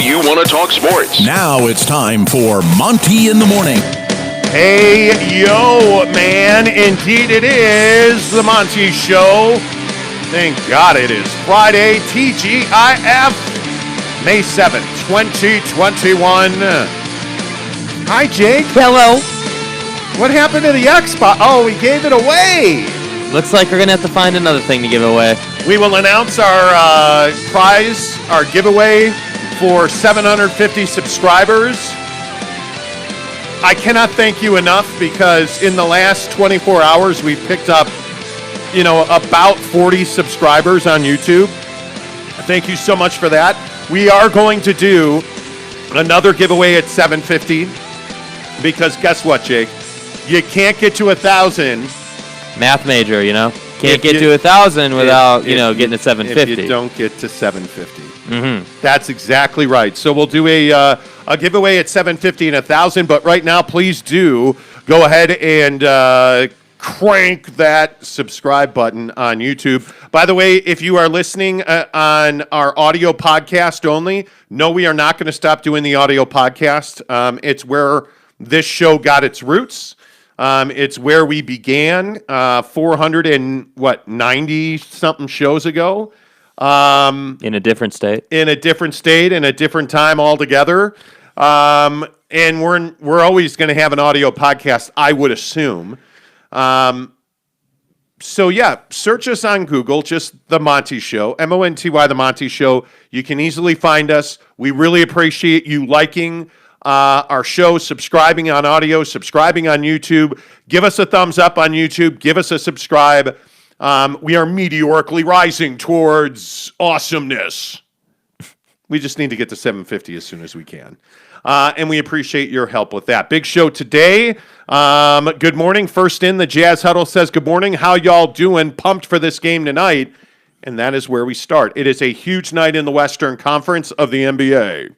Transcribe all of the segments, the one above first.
you want to talk sports. Now it's time for Monty in the Morning. Hey, yo, man. Indeed it is the Monty Show. Thank God it is Friday, TGIF, May 7th, 2021. Hi, Jake. Hello. What happened to the Xbox? Oh, we gave it away. Looks like we're going to have to find another thing to give away. We will announce our prize, our giveaway for 750 subscribers. I cannot thank you enough because in the last 24 hours, we've picked up, about 40 subscribers on YouTube. Thank you so much for that. We are going to do another giveaway at 750 because guess what, Jake? You can't get to 1,000. Math major, Can't get to 1,000 without, getting to 750. If you don't get to 750. Mm-hmm. That's exactly right. So we'll do a giveaway at 750 and 1,000. But right now, please do go ahead and crank that subscribe button on YouTube. By the way, if you are listening on our audio podcast only, no, we are not going to stop doing the audio podcast. It's where this show got its roots. It's where we began 490 something shows ago. In a different state. In a different state, in a different time altogether. And we're always going to have an audio podcast, I would assume. So yeah, search us on Google, just The Monty Show, Monty, The Monty Show. You can easily find us. We really appreciate you liking our show, subscribing on audio, subscribing on YouTube. Give us a thumbs up on YouTube. Give us a subscribe. We are meteorically rising towards awesomeness. We just need to get to 750 as soon as we can. And we appreciate your help with that. Big show today. Good morning. First in, the Jazz Huddle says, good morning. How y'all doing? Pumped for this game tonight. And that is where we start. It is a huge night in the Western Conference of the NBA.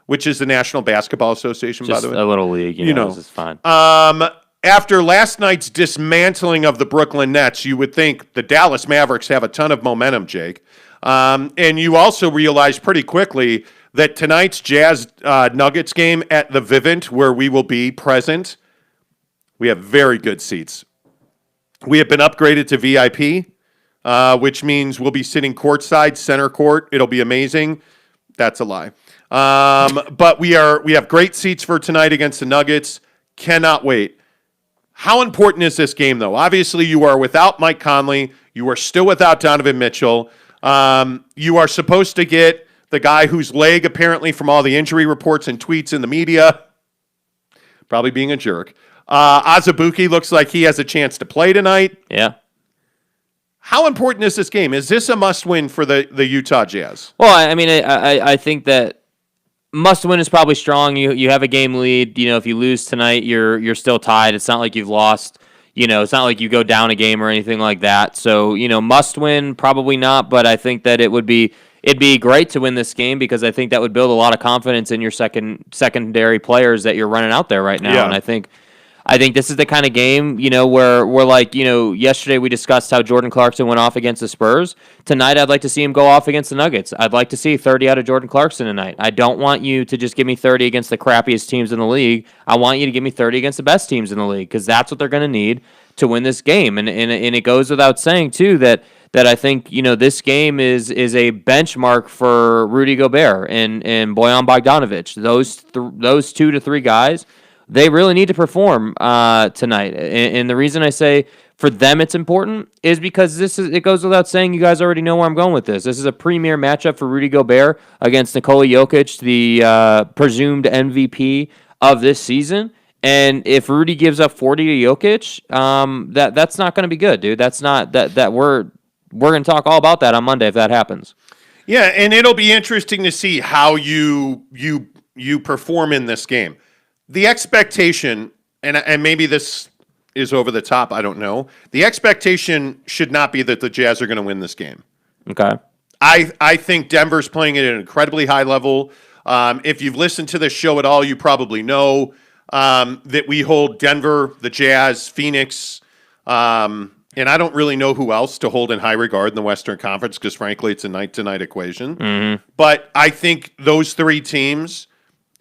Which is the National Basketball Association, just by the way. A little league, this is fine. After last night's dismantling of the Brooklyn Nets, you would think the Dallas Mavericks have a ton of momentum, Jake. And you also realize pretty quickly that tonight's Jazz Nuggets game at the Vivint, where we will be present, we have very good seats. We have been upgraded to VIP, which means we'll be sitting courtside, center court. It'll be amazing. That's a lie. But we have great seats for tonight against the Nuggets. Cannot wait. How important is this game, though? Obviously, you are without Mike Conley. You are still without Donovan Mitchell. You are supposed to get the guy whose leg, apparently, from all the injury reports and tweets in the media, probably being a jerk. Azubuike looks like he has a chance to play tonight. Yeah. How important is this game? Is this a must-win for the Utah Jazz? Well, I think that must win is probably strong. You have a game lead. If you lose tonight, you're still tied. It's not like you've lost. It's not like you go down a game or anything like that. So, must win, probably not. But I think that it'd be great to win this game because I think that would build a lot of confidence in your secondary players that you're running out there right now. Yeah. And I think this is the kind of game, where we're like, yesterday we discussed how Jordan Clarkson went off against the Spurs. Tonight, I'd like to see him go off against the Nuggets. I'd like to see 30 out of Jordan Clarkson tonight. I don't want you to just give me 30 against the crappiest teams in the league. I want you to give me 30 against the best teams in the league because that's what they're going to need to win this game. And it goes without saying, too, that I think, this game is a benchmark for Rudy Gobert and Bojan Bogdanovic. Those 2 to 3 guys, they really need to perform tonight. And the reason I say for them it's important is because it goes without saying, you guys already know where I'm going with this. This is a premier matchup for Rudy Gobert against Nikola Jokic, the presumed MVP of this season. And if Rudy gives up 40 to Jokic, that's not going to be good, dude. That's not that we're going to talk all about that on Monday if that happens. Yeah, and it'll be interesting to see how you perform in this game. The expectation, and maybe this is over the top, I don't know. The expectation should not be that the Jazz are going to win this game. Okay. I think Denver's playing at an incredibly high level. If you've listened to this show at all, you probably know that we hold Denver, the Jazz, Phoenix, And I don't really know who else to hold in high regard in the Western Conference because, frankly, it's a night-to-night equation. Mm-hmm. But I think those three teams,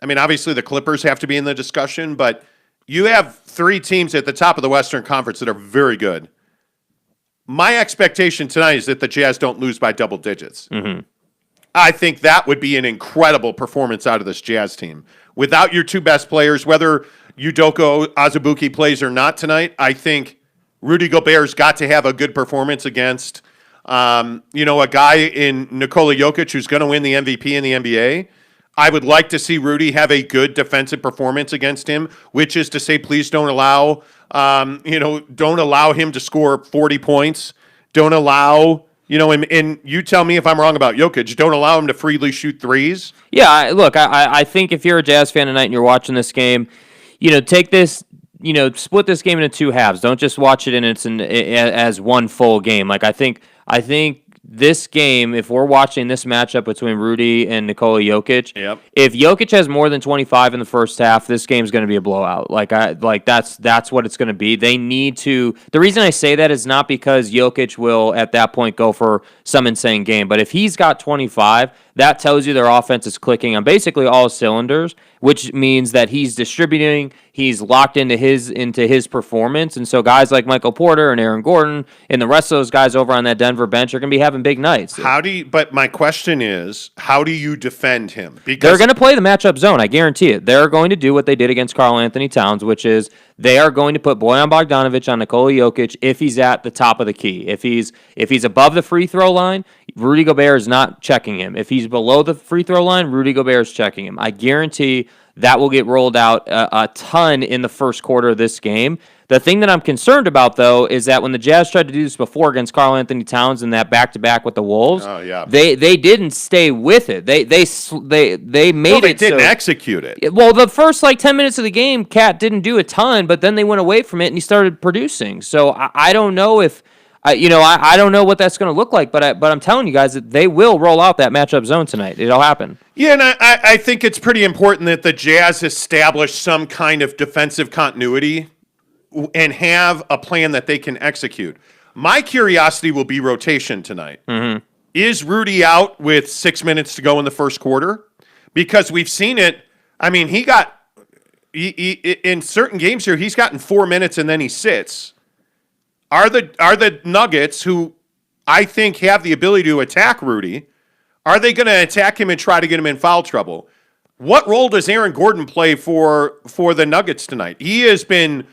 I mean, obviously the Clippers have to be in the discussion, but you have three teams at the top of the Western Conference that are very good. My expectation tonight is that the Jazz don't lose by double digits. Mm-hmm. I think that would be an incredible performance out of this Jazz team. Without your two best players, whether Udoka Azubuike plays or not tonight, I think Rudy Gobert's got to have a good performance against, a guy in Nikola Jokic who's going to win the MVP in the NBA. I would like to see Rudy have a good defensive performance against him, which is to say, please don't allow him to score 40 points. Don't allow, and you tell me if I'm wrong about Jokic. Don't allow him to freely shoot threes. Yeah, I think if you're a Jazz fan tonight and you're watching this game, take this. Split this game into two halves. Don't just watch it as one full game. Like I think this game, if we're watching this matchup between Rudy and Nikola Jokic, if Jokic has more than 25 in the first half, this game's going to be a blowout. That's what it's going to be. They need to. The reason I say that is not because Jokic will at that point go for some insane game, but if he's got 25, that tells you their offense is clicking on basically all cylinders, which means that he's distributing, he's locked into his performance, and so guys like Michael Porter and Aaron Gordon and the rest of those guys over on that Denver bench are going to be having big nights. But my question is, how do you defend him? Because they're going to play the matchup zone, I guarantee it. They're going to do what they did against Karl Anthony Towns, which is they are going to put Bojan Bogdanovic on Nikola Jokic if he's at the top of the key. If he's above the free throw line, Rudy Gobert is not checking him. If he's below the free throw line, Rudy Gobert is checking him. I guarantee that will get rolled out a ton in the first quarter of this game. The thing that I'm concerned about, though, is that when the Jazz tried to do this before against Karl Anthony Towns in that back-to-back with the Wolves, they didn't stay with it. They didn't execute it. Well, the first 10 minutes of the game, Cat didn't do a ton, but then they went away from it and he started producing. So I don't know if I don't know what that's going to look like, but I'm telling you guys that they will roll out that matchup zone tonight. It'll happen. Yeah, and I think it's pretty important that the Jazz establish some kind of defensive continuity and have a plan that they can execute. My curiosity will be rotation tonight. Mm-hmm. Is Rudy out with 6 minutes to go in the first quarter? Because we've seen it. I mean, he in certain games here, he's gotten 4 minutes and then he sits. Are the Nuggets, who I think have the ability to attack Rudy, are they going to attack him and try to get him in foul trouble? What role does Aaron Gordon play for the Nuggets tonight? He has been,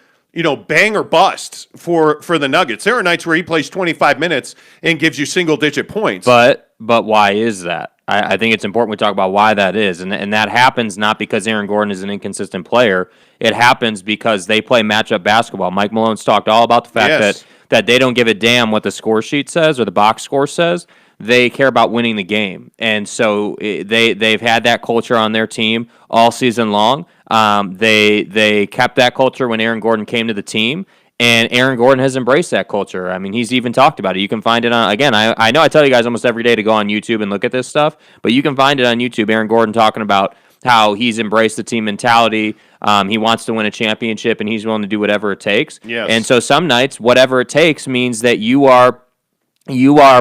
bang or bust for the Nuggets. There are nights where he plays 25 minutes and gives you single-digit points. But why is that? I think it's important we talk about why that is. And that happens not because Aaron Gordon is an inconsistent player. It happens because they play matchup basketball. Mike Malone's talked all about the fact that they don't give a damn what the score sheet says or the box score says. They care about winning the game. And so they've had that culture on their team all season long. They kept that culture when Aaron Gordon came to the team. And Aaron Gordon has embraced that culture. I mean, he's even talked about it. You can find it on, again, I know I tell you guys almost every day to go on YouTube and look at this stuff, but you can find it on YouTube. Aaron Gordon talking about how he's embraced the team mentality. He wants to win a championship, and he's willing to do whatever it takes. Yes. And so some nights, whatever it takes means that you are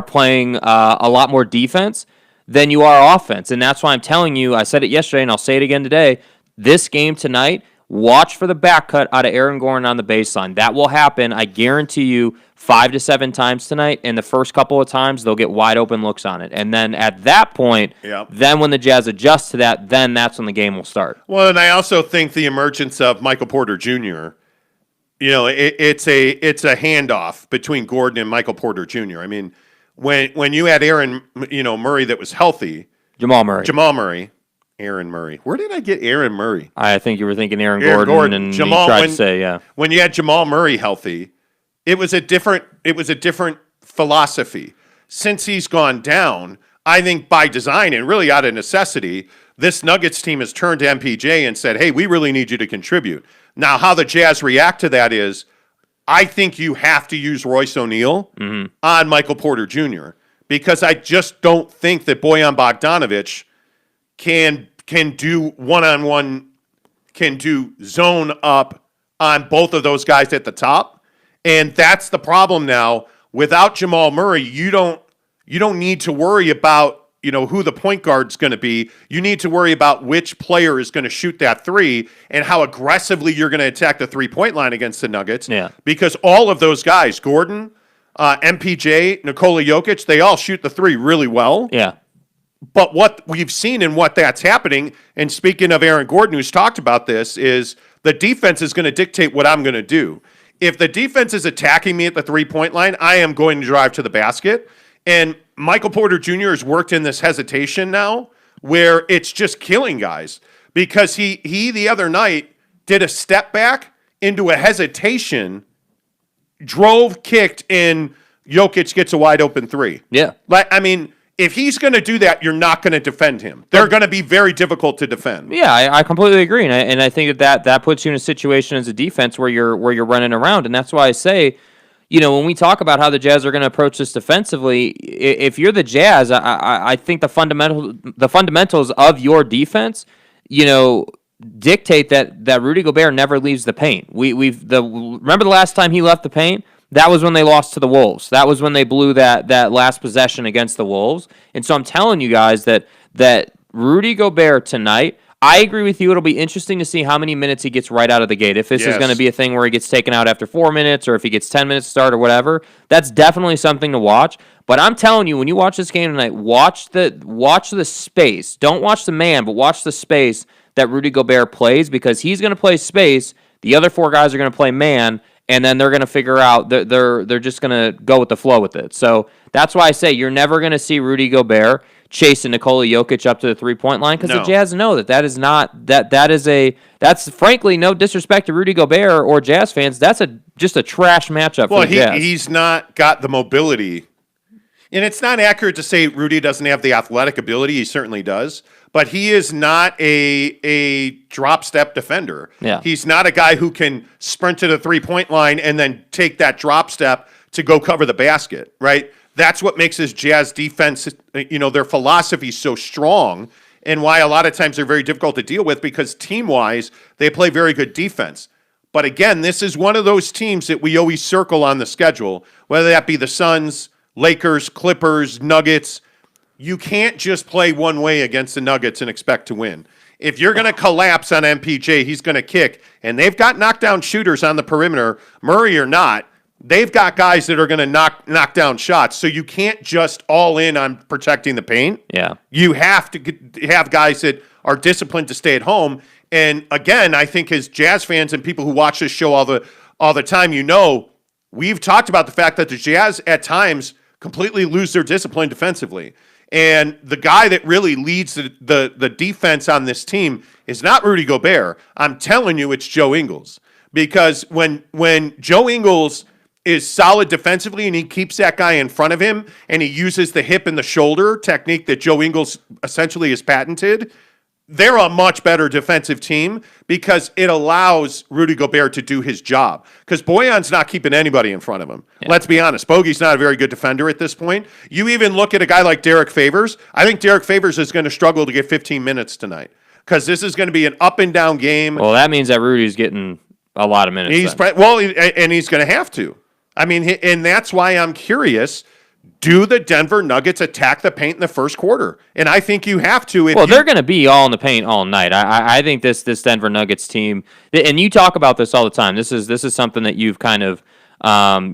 playing a lot more defense than you are offense. And that's why I'm telling you, I said it yesterday, and I'll say it again today, this game tonight, watch for the back cut out of Aaron Gordon on the baseline. That will happen, I guarantee you, 5 to 7 times tonight. And the first couple of times, they'll get wide open looks on it. And then at that point, then when the Jazz adjust to that, then that's when the game will start. Well, and I also think the emergence of Michael Porter Jr., it's a handoff between Gordon and Michael Porter Jr. I mean, when you had Aaron, Murray that was healthy. Jamal Murray. Aaron Murray. Where did I get Aaron Murray? I think you were thinking Aaron Gordon, and Jamal, you tried to say, yeah. When you had Jamal Murray healthy, it was a different philosophy. Since he's gone down, I think by design and really out of necessity, this Nuggets team has turned to MPJ and said, hey, we really need you to contribute. Now, how the Jazz react to that is, I think you have to use Royce O'Neal on Michael Porter Jr. because I just don't think that Bojan Bogdanovic can do one-on-one, can do zone up on both of those guys at the top. And that's the problem now. Without Jamal Murray, you don't need to worry about who the point guard's going to be. You need to worry about which player is going to shoot that three and how aggressively you're going to attack the three-point line against the Nuggets. Yeah. Because all of those guys, Gordon, MPJ, Nikola Jokic, they all shoot the three really well. Yeah. But what we've seen and what that's happening, and speaking of Aaron Gordon, who's talked about this, is the defense is going to dictate what I'm going to do. If the defense is attacking me at the three-point line, I am going to drive to the basket. And Michael Porter Jr. has worked in this hesitation now where it's just killing guys because he the other night did a step back into a hesitation, drove, kicked, and Jokic gets a wide open three. Yeah. If he's going to do that, you're not going to defend him. They're going to be very difficult to defend. Yeah, I completely agree, and I think that puts you in a situation as a defense where you're running around, and that's why I say, when we talk about how the Jazz are going to approach this defensively, if you're the Jazz, I think the fundamentals of your defense, dictate that Rudy Gobert never leaves the paint. Remember the last time he left the paint? That was when they lost to the Wolves. That was when they blew that last possession against the Wolves. And so I'm telling you guys that Rudy Gobert tonight, I agree with you. It'll be interesting to see how many minutes he gets right out of the gate. If this is going to be a thing where he gets taken out after 4 minutes or if he gets 10 minutes to start or whatever, that's definitely something to watch. But I'm telling you, when you watch this game tonight, watch the space. Don't watch the man, but watch the space that Rudy Gobert plays because he's going to play space. The other four guys are going to play man. And then they're going to figure out they're just going to go with the flow with it. So that's why I say you're never going to see Rudy Gobert chasing Nikola Jokic up to the 3-point line because the Jazz know that is not that's frankly no disrespect to Rudy Gobert or Jazz fans. That's just a trash matchup for the Jazz. He's not got the mobility. And it's not accurate to say Rudy doesn't have the athletic ability. He certainly does. But he is not a drop-step defender. Yeah. He's not a guy who can sprint to the three-point line and then take that drop step to go cover the basket, right? That's what makes his Jazz defense, their philosophy so strong and why a lot of times they're very difficult to deal with because team-wise, they play very good defense. But again, this is one of those teams that we always circle on the schedule, whether that be the Suns, Lakers, Clippers, Nuggets. You can't just play one way against the Nuggets and expect to win. If you're going to collapse on MPJ, he's going to kick. And they've got knockdown shooters on the perimeter, Murray or not. They've got guys that are going to knock down shots. So you can't just all in on protecting the paint. Yeah. You have to have guys that are disciplined to stay at home. And again, I think as Jazz fans and people who watch this show all the time, we've talked about the fact that the Jazz at times completely lose their discipline defensively. And the guy that really leads the defense on this team is not Rudy Gobert. I'm telling you, it's Joe Ingles. Because when Joe Ingles is solid defensively and he keeps that guy in front of him and he uses the hip and the shoulder technique that Joe Ingles essentially has patented, they're a much better defensive team because it allows Rudy Gobert to do his job. Because Bojan's not keeping anybody in front of him. Yeah. Let's be honest. Bogey's not a very good defender at this point. You even look at a guy like Derek Favors. I think Derek Favors is going to struggle to get 15 minutes tonight because this is going to be an up and down game. Well, that means that Rudy's getting a lot of minutes. And he's going to have to. And that's why I'm curious. Do the Denver Nuggets attack the paint in the first quarter? And I think you have to. They're going to be all in the paint all night. I think this Denver Nuggets team, and you talk about this all the time. This is something that you've kind of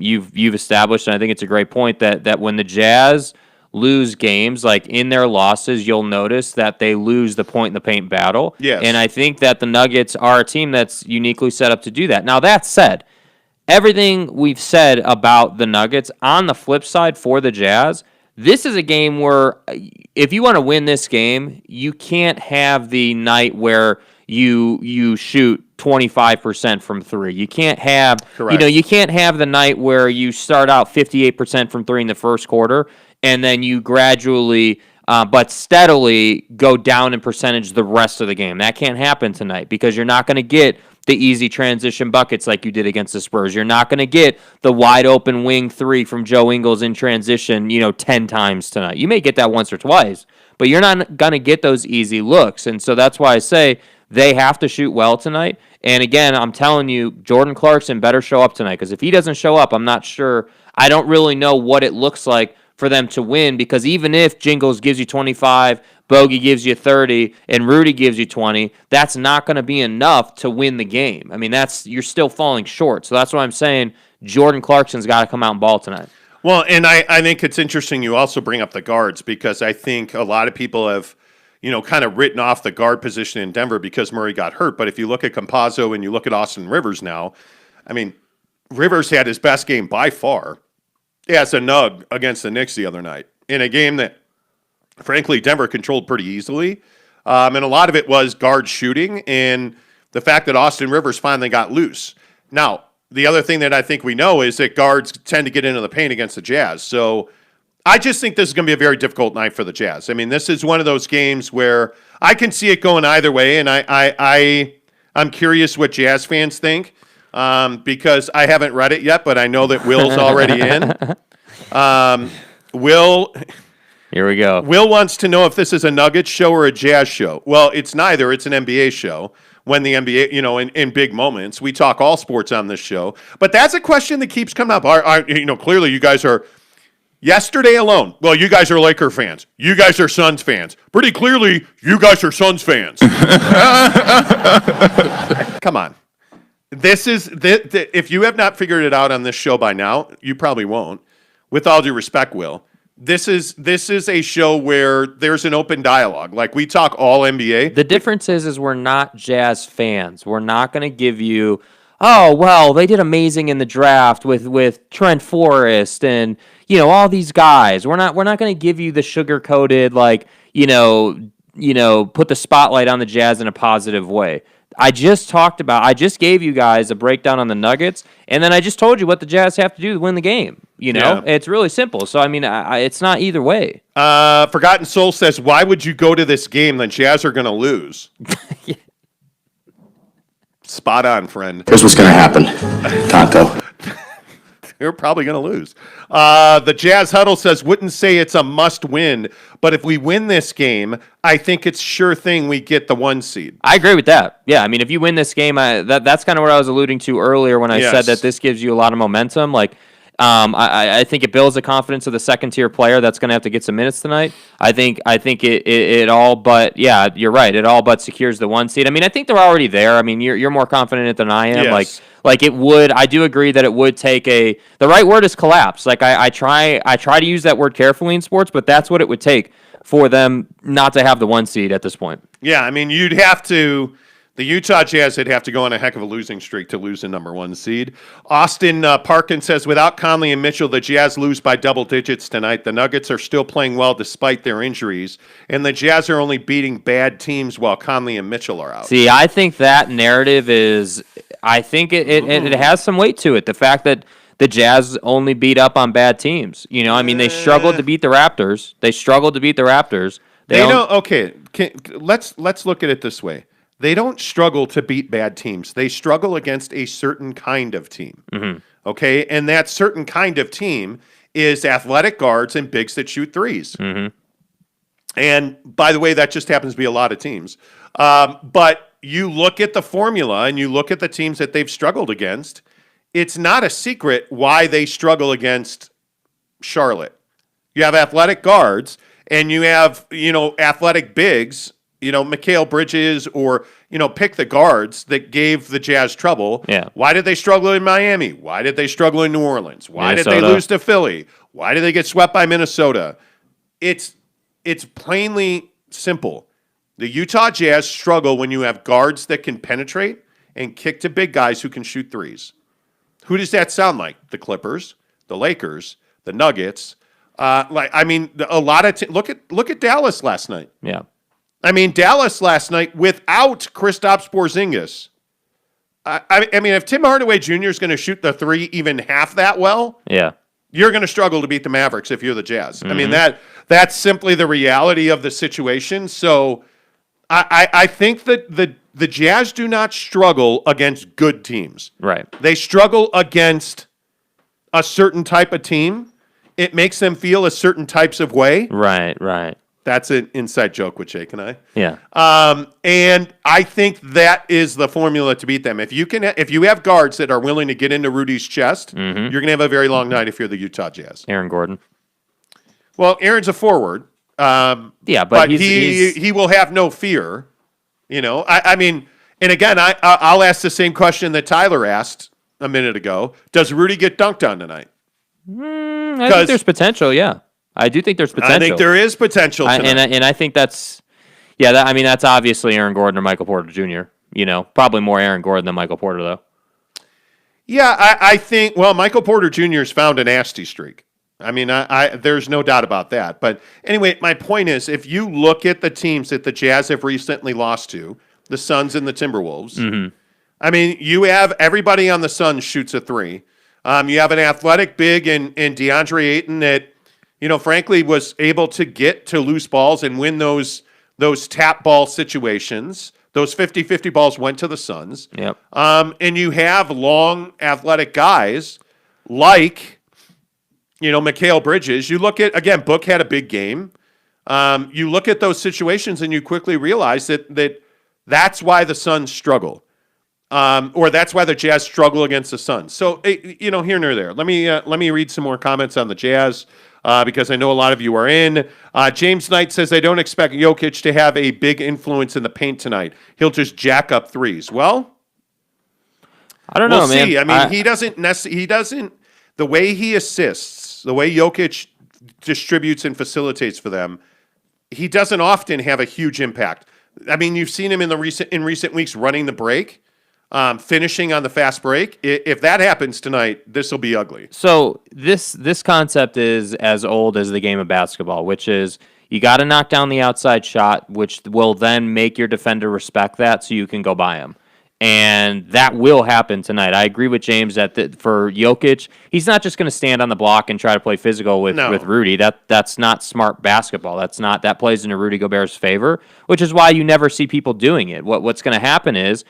you've established, and I think it's a great point that when the Jazz lose games, like in their losses, you'll notice that they lose the point in the paint battle. Yes. And I think that the Nuggets are a team that's uniquely set up to do that. Now that said, everything we've said about the Nuggets, on the flip side for the Jazz, this is a game where if you want to win this game, you can't have the night where you shoot 25% from three. You can't have you can't have the night where you start out 58% from three in the first quarter and then you gradually but steadily go down in percentage the rest of the game. That can't happen tonight because you're not going to get the easy transition buckets like you did against the Spurs. You're not going to get the wide open wing three from Joe Ingles in transition, 10 times tonight. You may get that once or twice, but you're not going to get those easy looks. And so that's why I say They have to shoot well tonight. And again, I'm telling you, Jordan Clarkson better show up tonight, because if he doesn't show up, I'm not sure. I don't really know what it looks like for them to win, because even if Jingles gives you 25, Bogey gives you 30, and Rudy gives you 20, that's not going to be enough to win the game. I mean, you're still falling short. So that's why I'm saying Jordan Clarkson's got to come out and ball tonight. Well, and I think it's interesting you also bring up the guards, because I think a lot of people have, kind of written off the guard position in Denver because Murray got hurt. But if you look at Campazzo and you look at Austin Rivers now, I mean, Rivers had his best game by far as a nug against the Knicks the other night in a game that, frankly, Denver controlled pretty easily. And a lot of it was guard shooting and the fact that Austin Rivers finally got loose. Now, the other thing that I think we know is that guards tend to get into the paint against the Jazz. So I just think this is going to be a very difficult night for the Jazz. I mean, this is one of those games where I can see it going either way, and I'm curious what Jazz fans think. Because I haven't read it yet, but I know that Will's already in. Will, here we go. Will wants to know if this is a Nuggets show or a Jazz show. Well, it's neither. It's an NBA show. When the NBA, in big moments, we talk all sports on this show. But that's a question that keeps coming up. Clearly you guys are. Yesterday alone, well, you guys are Laker fans. You guys are Suns fans. Pretty clearly, you guys are Suns fans. Come on. This is if you have not figured it out on this show by now, you probably won't. With all due respect, Will, this is a show where there's an open dialogue. Like, we talk all NBA. The difference is we're not Jazz fans. We're not going to give you, oh well, they did amazing in the draft with Trent Forrest and all these guys. We're not going to give you the sugar coated put the spotlight on the Jazz in a positive way. I just gave you guys a breakdown on the Nuggets, and then I just told you what the Jazz have to do to win the game. Yeah. It's really simple. So, I mean, it's not either way. Forgotten Soul says, why would you go to this game? The Jazz are going to lose. Yeah. Spot on, friend. Here's what's going to happen, Tonto. You're probably going to lose. The Jazz Huddle says, wouldn't say it's a must win, but if we win this game, I think it's sure thing we get the 1 seed. I agree with that. Yeah, I mean, if you win this game, that's kind of what I was alluding to earlier when I said that this gives you a lot of momentum. I think it builds the confidence of the second-tier player that's going to have to get some minutes tonight. I think it all but, yeah, you're right. It all but secures the 1 seed. I mean, I think they're already there. I mean, you're more confident in it than I am. Yes. It would. I do agree that it would take the right word is collapse. I try to use that word carefully in sports, but that's what it would take for them not to have the 1 seed at this point. Yeah, I mean, you'd have to. The Utah Jazz would have to go on a heck of a losing streak to lose the number 1 seed. Austin Parkin says, without Conley and Mitchell, the Jazz lose by double digits tonight. The Nuggets are still playing well despite their injuries, and the Jazz are only beating bad teams while Conley and Mitchell are out. See, I think that narrative is, I think it has some weight to it. The fact that the Jazz only beat up on bad teams. They struggled to beat the Raptors. Let's look at it this way. They don't struggle to beat bad teams. They struggle against a certain kind of team. Mm-hmm. Okay? And that certain kind of team is athletic guards and bigs that shoot threes. Mm-hmm. And by the way, that just happens to be a lot of teams. But you look at the formula and you look at the teams that they've struggled against, it's not a secret why they struggle against Charlotte. You have athletic guards and you have, athletic bigs, Mikal Bridges or, pick the guards that gave the Jazz trouble. Yeah. Why did they struggle in Miami? Why did they struggle in New Orleans? Why Minnesota. did they lose to Philly? Why did they get swept by Minnesota? It's plainly simple. The Utah Jazz struggle when you have guards that can penetrate and kick to big guys who can shoot threes. Who does that sound like? The Clippers, the Lakers, the Nuggets. A lot of look at Dallas last night. Yeah. I mean, Dallas last night without Kristaps Porzingis. I mean, if Tim Hardaway Jr. is going to shoot the three even half that well, yeah, you're going to struggle to beat the Mavericks if you're the Jazz. Mm-hmm. I mean, that's simply the reality of the situation. So I think that the Jazz do not struggle against good teams. Right. They struggle against a certain type of team. It makes them feel a certain types of way. Right. That's an inside joke with Jake and I. Yeah. And I think that is the formula to beat them. If you have guards that are willing to get into Rudy's chest, you're going to have a very long night if you're the Utah Jazz. Aaron Gordon. Well, Aaron's a forward. Yeah, but he will have no fear. I mean, and again, I'll ask the same question that Tyler asked a minute ago. Does Rudy get dunked on tonight? I think there's potential, yeah. I do think there's potential. I think there is potential tonight. And I think that's, that's obviously Aaron Gordon or Michael Porter Jr. Probably more Aaron Gordon than Michael Porter, though. Yeah, I think, Michael Porter Jr. has found a nasty streak. I mean, there's no doubt about that. But anyway, my point is, if you look at the teams that the Jazz have recently lost to, the Suns and the Timberwolves, I mean, you have everybody on the Suns shoots a three. You have an athletic big in DeAndre Ayton that, frankly, was able to get to loose balls and win those tap ball situations. Those 50-50 balls went to the Suns. Yep. And you have long, athletic guys like, Mikal Bridges. You look at, again, Book had a big game. You look at those situations and you quickly realize that's why the Suns struggle. Or that's why the Jazz struggle against the Suns. So, here nor there. Let me read some more comments on the Jazz because I know a lot of you are in. James Knight says, I don't expect Jokic to have a big influence in the paint tonight. He'll just jack up threes. Well, I don't know, we'll man. See. I mean, he doesn't, the way he assists, the way Jokic distributes and facilitates for them, he doesn't often have a huge impact. I mean, you've seen him in recent weeks running the break. Finishing on the fast break. If that happens tonight, this will be ugly. So this concept is as old as the game of basketball, which is you got to knock down the outside shot, which will then make your defender respect that so you can go by him. And that will happen tonight. I agree with James that for Jokic, he's not just going to stand on the block and try to play physical with Rudy. That's not smart basketball. That plays into Rudy Gobert's favor, which is why you never see people doing it. What's going to happen is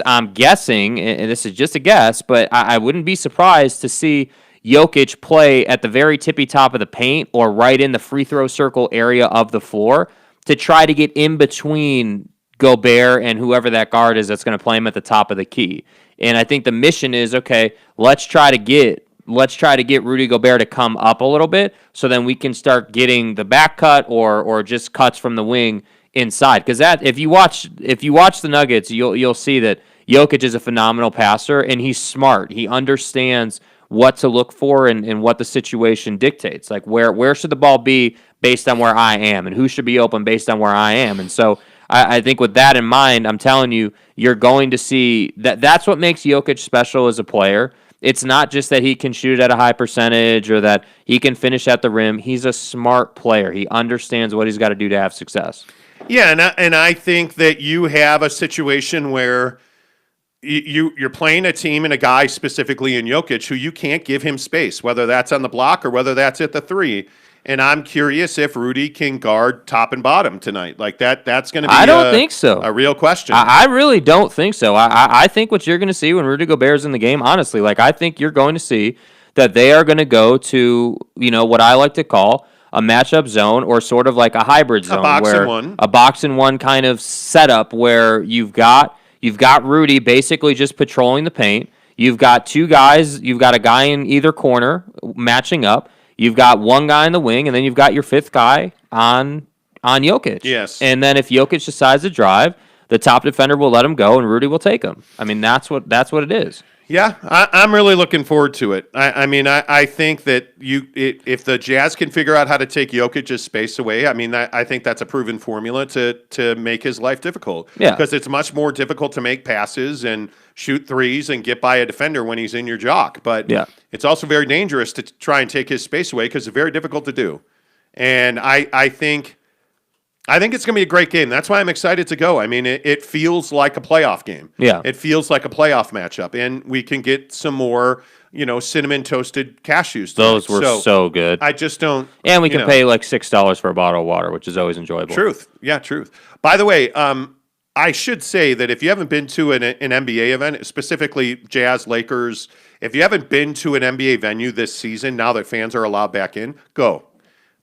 I'm guessing, and this is just a guess, but I wouldn't be surprised to see Jokic play at the very tippy top of the paint or right in the free throw circle area of the floor to try to get in between Gobert and whoever that guard is that's going to play him at the top of the key. And I think the mission is, okay, let's try to get Rudy Gobert to come up a little bit so then we can start getting the back cut or just cuts from the wing inside. Because that if you watch the Nuggets, you'll see that Jokic is a phenomenal passer and he's smart. He understands what to look for and what the situation dictates. Like where should the ball be based on where I am and who should be open based on where I am. And so I think with that in mind, I'm telling you, you're going to see that's what makes Jokic special as a player. It's not just that he can shoot at a high percentage or that he can finish at the rim. He's a smart player. He understands what he's got to do to have success. Yeah, and I think that you have a situation where you're playing a team and a guy specifically in Jokic who you can't give him space, whether that's on the block or whether that's at the three. And I'm curious if Rudy can guard top and bottom tonight. Like that's going to be I don't think so. A real question. I really don't think so. I think what you're going to see when Rudy Gobert's in the game, honestly, like I think you're going to see that they are going to go to, what I like to call a matchup zone or sort of like a hybrid zone. A box and one kind of setup where you've got Rudy basically just patrolling the paint. You've got two guys. You've got a guy in either corner matching up. You've got one guy in the wing, and then you've got your fifth guy on Jokic. Yes. And then if Jokic decides to drive, the top defender will let him go, and Rudy will take him. I mean, that's what it is. Yeah, I'm really looking forward to it. I think that if the Jazz can figure out how to take Jokic's space away, I think that's a proven formula to make his life difficult. Yeah. Because it's much more difficult to make passes and shoot threes and get by a defender when he's in your jock. But it's also very dangerous to try and take his space away because it's very difficult to do. And I think it's going to be a great game. That's why I'm excited to go. I mean, it feels like a playoff game. Yeah. It feels like a playoff matchup. And we can get some more, cinnamon toasted cashews tonight. Those were so good. I just don't. And we can pay like $6 for a bottle of water, which is always enjoyable. Truth. Yeah, truth. By the way, I should say that if you haven't been to an NBA event, specifically Jazz, Lakers, if you haven't been to an NBA venue this season, now that fans are allowed back in, go.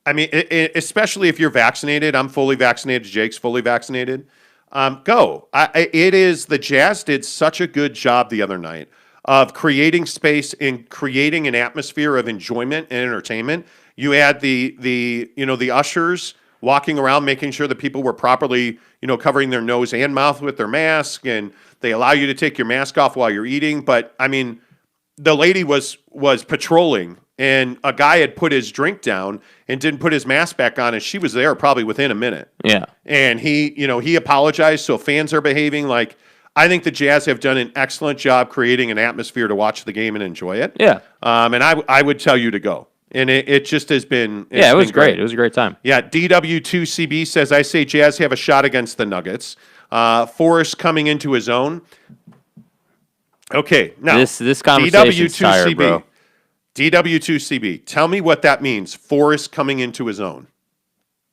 I mean, especially if you're vaccinated. I'm fully vaccinated. Jake's fully vaccinated. Go. It is the Jazz did such a good job the other night of creating space and creating an atmosphere of enjoyment and entertainment. You had the ushers walking around, making sure that people were properly, covering their nose and mouth with their mask, and they allow you to take your mask off while you're eating. But I mean, the lady was patrolling, and a guy had put his drink down and didn't put his mask back on, and she was there probably within a minute. Yeah. And he apologized, so fans are behaving like. I think the Jazz have done an excellent job creating an atmosphere to watch the game and enjoy it. Yeah. And I would tell you to go. And it just has been. It was great. It was a great time. Yeah. DW2CB says, I say Jazz have a shot against the Nuggets. Forrest coming into his own. Okay. Now, this conversation's tired, bro. DW2CB, tell me what that means. Forrest coming into his own.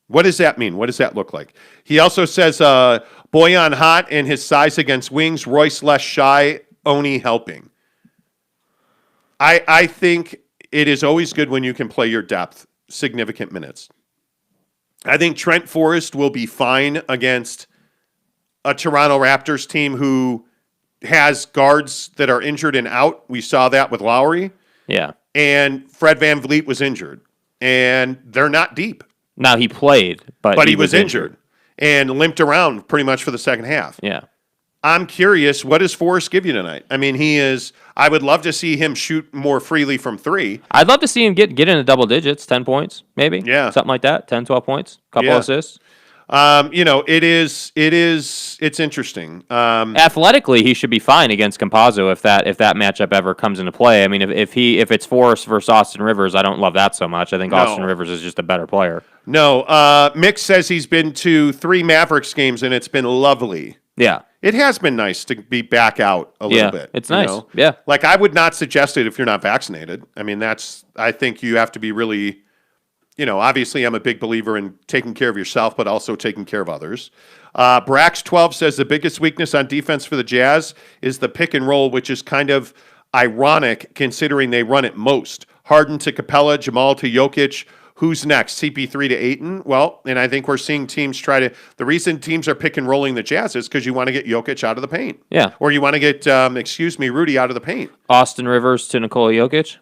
What does that mean? What does that look like? He also says, Boyan hot and his size against wings. Royce less shy. Oni helping. I think it is always good when you can play your depth significant minutes. I think Trent Forrest will be fine against a Toronto Raptors team who has guards that are injured and out. We saw that with Lowry. Yeah. And Fred VanVleet was injured. And they're not deep. Now, he played, but he was injured and limped around pretty much for the second half. Yeah. I'm curious, what does Forrest give you tonight? I mean, I would love to see him shoot more freely from three. I'd love to see him get into double digits, 10 points, maybe. Yeah. Something like that, 10, 12 points, couple assists. It's interesting. Athletically, he should be fine against Campazzo if that matchup ever comes into play. I mean, if it's Forrest versus Austin Rivers, I don't love that so much. I think Austin Rivers is just a better player. No, Mick says he's been to 3 Mavericks games and it's been lovely. Yeah. It has been nice to be back out a little bit. It's nice. Yeah. Like, I would not suggest it if you're not vaccinated. I mean, I think you have to be really, obviously I'm a big believer in taking care of yourself, but also taking care of others. Brax12 says the biggest weakness on defense for the Jazz is the pick and roll, which is kind of ironic considering they run it most. Harden to Capella, Jamal to Jokic. Who's next? CP3 to Ayton? Well, and I think we're seeing teams the reason teams are pick and rolling the Jazz is because you want to get Jokic out of the paint. Yeah. Or you want to get, Rudy out of the paint. Austin Rivers to Nikola Jokic?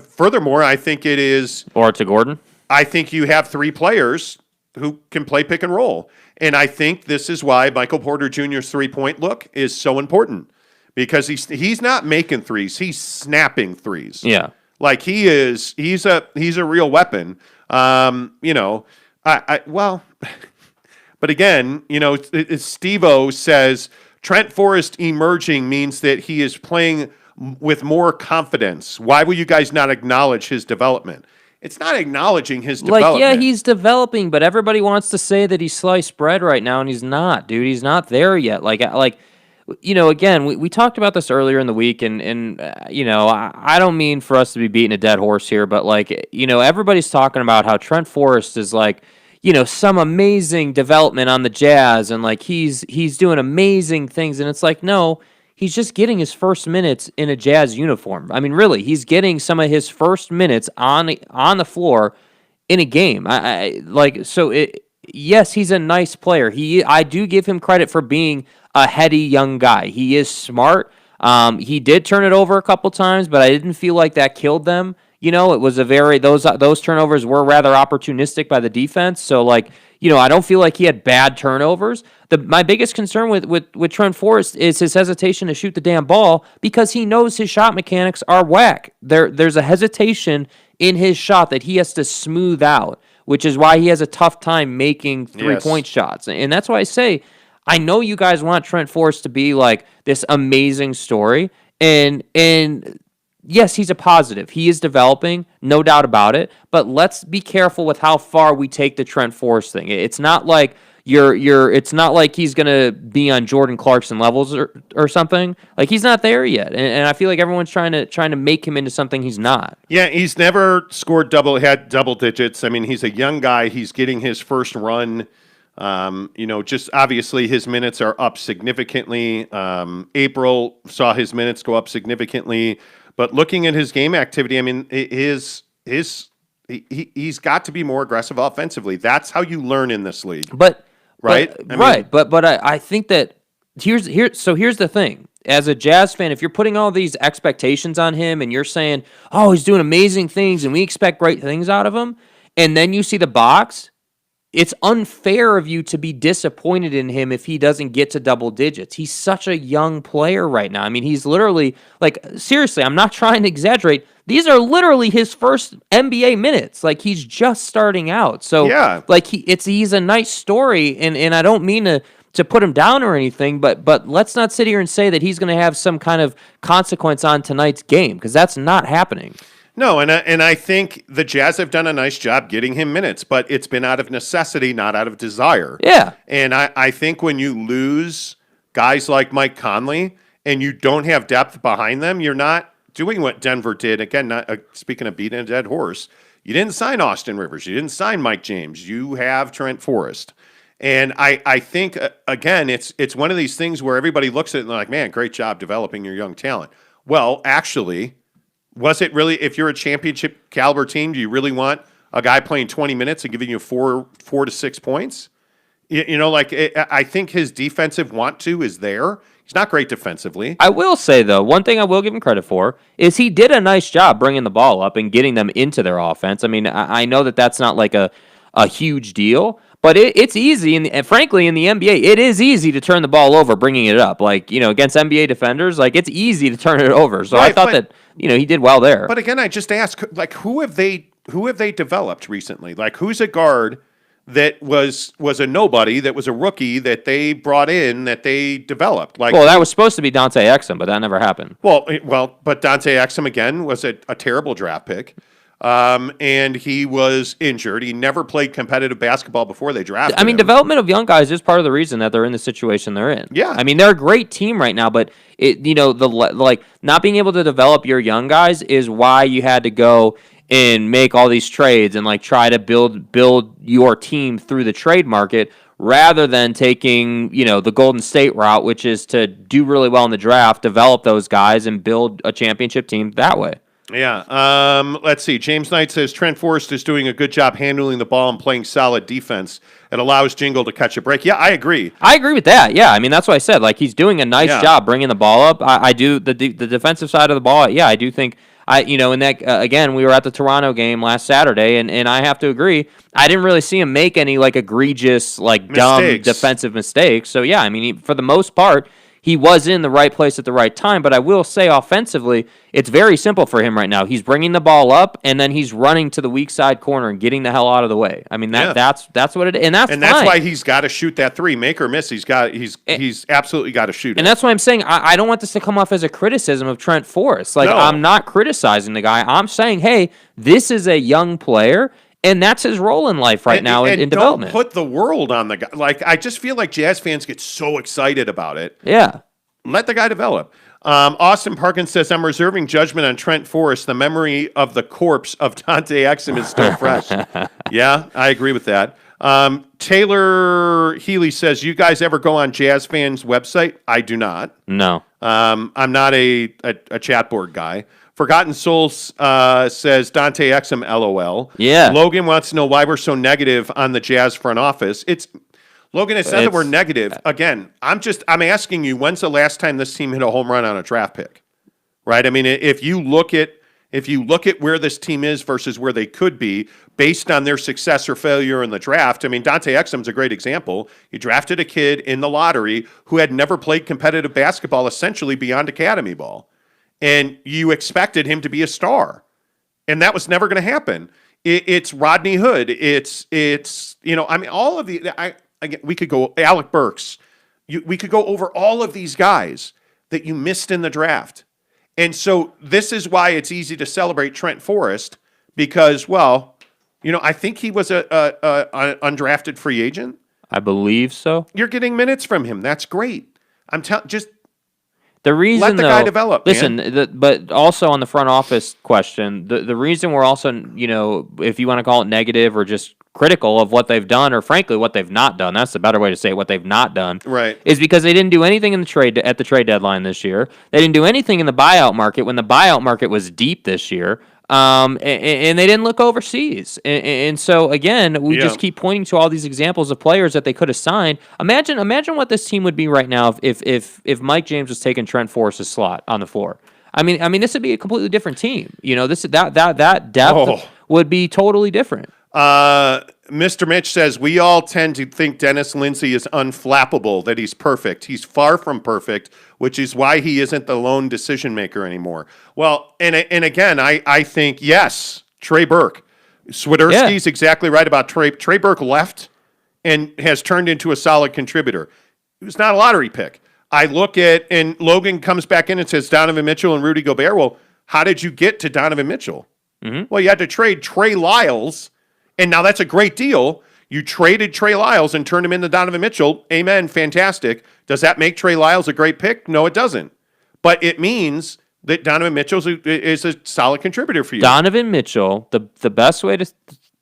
Furthermore, I think it is. Or to Gordon? I think you have 3 players who can play pick and roll. And I think this is why Michael Porter Jr.'s 3-point look is so important. Because he's not making threes, he's snapping threes. Yeah. Like he's a real weapon. But again, Steve-O says Trent Forrest emerging means that he is playing with more confidence. Why will you guys not acknowledge his development? It's not acknowledging his development. Yeah, he's developing, but everybody wants to say that he's sliced bread right now, and he's not, dude. He's not there yet. Again, we talked about this earlier in the week, and I don't mean for us to be beating a dead horse here, but everybody's talking about how Trent Forrest is some amazing development on the Jazz, and he's doing amazing things, and it's no, he's just getting his first minutes in a Jazz uniform. I mean, really, he's getting some of his first minutes on the floor in a game. Yes, he's a nice player. I do give him credit for being a heady young guy. He is smart. He did turn it over a couple times, but I didn't feel like that killed them. It was those turnovers were rather opportunistic by the defense. So I don't feel like he had bad turnovers. My biggest concern with Trent Forrest is his hesitation to shoot the damn ball because he knows his shot mechanics are whack. There's a hesitation in his shot that he has to smooth out, which is why he has a tough time making 3-point shots. And that's why I say, I know you guys want Trent Forrest to be this amazing story, and yes, he's a positive. He is developing, no doubt about it. But let's be careful with how far we take the Trent Forrest thing. It's not like It's not like he's gonna be on Jordan Clarkson levels or something. He's not there yet, and I feel like everyone's trying to make him into something he's not. Yeah, he's never scored had double digits. I mean, he's a young guy. He's getting his first run. Just obviously his minutes are up significantly. April saw his minutes go up significantly, but looking at his game activity, I mean, his he's got to be more aggressive offensively. That's how you learn in this league. But right? But I think that here's the thing. As a Jazz fan, if you're putting all these expectations on him and you're saying, "Oh, he's doing amazing things and we expect great things out of him," and then you see the box, it's unfair of you to be disappointed in him if he doesn't get to double digits. He's such a young player right now. I mean, he's literally, like, seriously, I'm not trying to exaggerate. These are literally his first NBA minutes. Like, he's just starting out. So, yeah. like, he's a nice story, and I don't mean to put him down or anything, but let's not sit here and say that he's going to have some kind of consequence on tonight's game, because that's not happening. No, and I think the Jazz have done a nice job getting him minutes, but it's been out of necessity, not out of desire. Yeah. And I think when you lose guys like Mike Conley and you don't have depth behind them, you're not doing what Denver did. Again, not speaking of beating a dead horse, you didn't sign Austin Rivers. You didn't sign Mike James. You have Trent Forrest. And I think, again, it's one of these things where everybody looks at it and they're like, man, great job developing your young talent. Well, actually, was it really, if you're a championship caliber team, do you really want a guy playing 20 minutes and giving you 4 to 6 points? I think his defensive want to is there. He's not great defensively. I will say, though, one thing I will give him credit for is he did a nice job bringing the ball up and getting them into their offense. I mean, I know that that's not like a huge deal, but it's easy, and frankly, in the NBA, it is easy to turn the ball over, bringing it up. Like, against NBA defenders, like, it's easy to turn it over. So I thought that, he did well there. But again, I just ask, like, who have they developed recently? Like, who's a guard that was a nobody, that was a rookie, that they brought in, that they developed? Like, well, that was supposed to be Dante Exum, but that never happened. Well, but Dante Exum, again, was a terrible draft pick. And he was injured. He never played competitive basketball before they drafted him. Development of young guys is part of the reason that they're in the situation they're in. Yeah. I mean, they're a great team right now, but not being able to develop your young guys is why you had to go and make all these trades and like try to build your team through the trade market, rather than taking, the Golden State route, which is to do really well in the draft, develop those guys, and build a championship team that way. Yeah. Let's see. James Knight says Trent Forrest is doing a good job handling the ball and playing solid defense. It allows Jingle to catch a break. Yeah, I agree. I agree with that. Yeah, I mean, that's what I said. Like, he's doing a nice job bringing the ball up. I do the defensive side of the ball. Yeah, I do think in that again, we were at the Toronto game last Saturday, and I have to agree, I didn't really see him make any like egregious, like dumb defensive mistakes. So yeah, I mean, for the most part, he was in the right place at the right time. But I will say, offensively, it's very simple for him right now. He's bringing the ball up, and then he's running to the weak side corner and getting the hell out of the way. I mean, that's what it is, and that's why he's got to shoot that three, make or miss. He's absolutely got to shoot it. And that's why I'm saying I don't want this to come off as a criticism of Trent Forrest. Like, no. I'm not criticizing the guy. I'm saying, hey, this is a young player, and that's his role in life right now in development. Don't put the world on the guy. Like, I just feel like Jazz fans get so excited about it. Yeah. Let the guy develop. Austin Parkins says, I'm reserving judgment on Trent Forrest. The memory of the corpse of Dante Exum is still fresh. Yeah, I agree with that. Taylor Healy says, you guys ever go on Jazz fans' website? I do not. No. I'm not a chat board guy. Forgotten Souls says Dante Exum, LOL. Yeah. Logan wants to know why we're so negative on the Jazz front office. Logan, it's not that we're negative. Again, I'm asking you, when's the last time this team hit a home run on a draft pick? Right? I mean, if you look at where this team is versus where they could be based on their success or failure in the draft, I mean, Dante Exum's a great example. You drafted a kid in the lottery who had never played competitive basketball, essentially beyond academy ball. And you expected him to be a star. And that was never going to happen. It's Rodney Hood. It's all of the again, we could go Alec Burks. We could go over all of these guys that you missed in the draft. And so this is why it's easy to celebrate Trent Forrest, because, I think he was an undrafted free agent. I believe so. You're getting minutes from him. That's great. The reason, let the guy develop. Listen, but also on the front office question, the reason we're also, if you want to call it negative or just critical of what they've done, or frankly what they've not done, that's the better way to say it, what they've not done, right, is because they didn't do anything at the trade deadline this year. They didn't do anything in the buyout market when the buyout market was deep this year. And they didn't look overseas. And so again, we just keep pointing to all these examples of players that they could have signed. Imagine what this team would be right now if Mike James was taking Trent Forrest's slot on the floor. I mean, this would be a completely different team. That depth would be totally different. Mr. Mitch says, we all tend to think Dennis Lindsey is unflappable, that he's perfect. He's far from perfect, which is why he isn't the lone decision maker anymore. Well, and again, I think, yes, Trey Burke. Swiderski's exactly right about Trey. Trey Burke left and has turned into a solid contributor. He was not a lottery pick. I look at, and Logan comes back in and says Donovan Mitchell and Rudy Gobert. Well, how did you get to Donovan Mitchell? Mm-hmm. Well, you had to trade Trey Lyles. And now that's a great deal. You traded Trey Lyles and turned him into Donovan Mitchell. Amen. Fantastic. Does that make Trey Lyles a great pick? No, it doesn't. But it means that Donovan Mitchell is a solid contributor for you. Donovan Mitchell, the best way to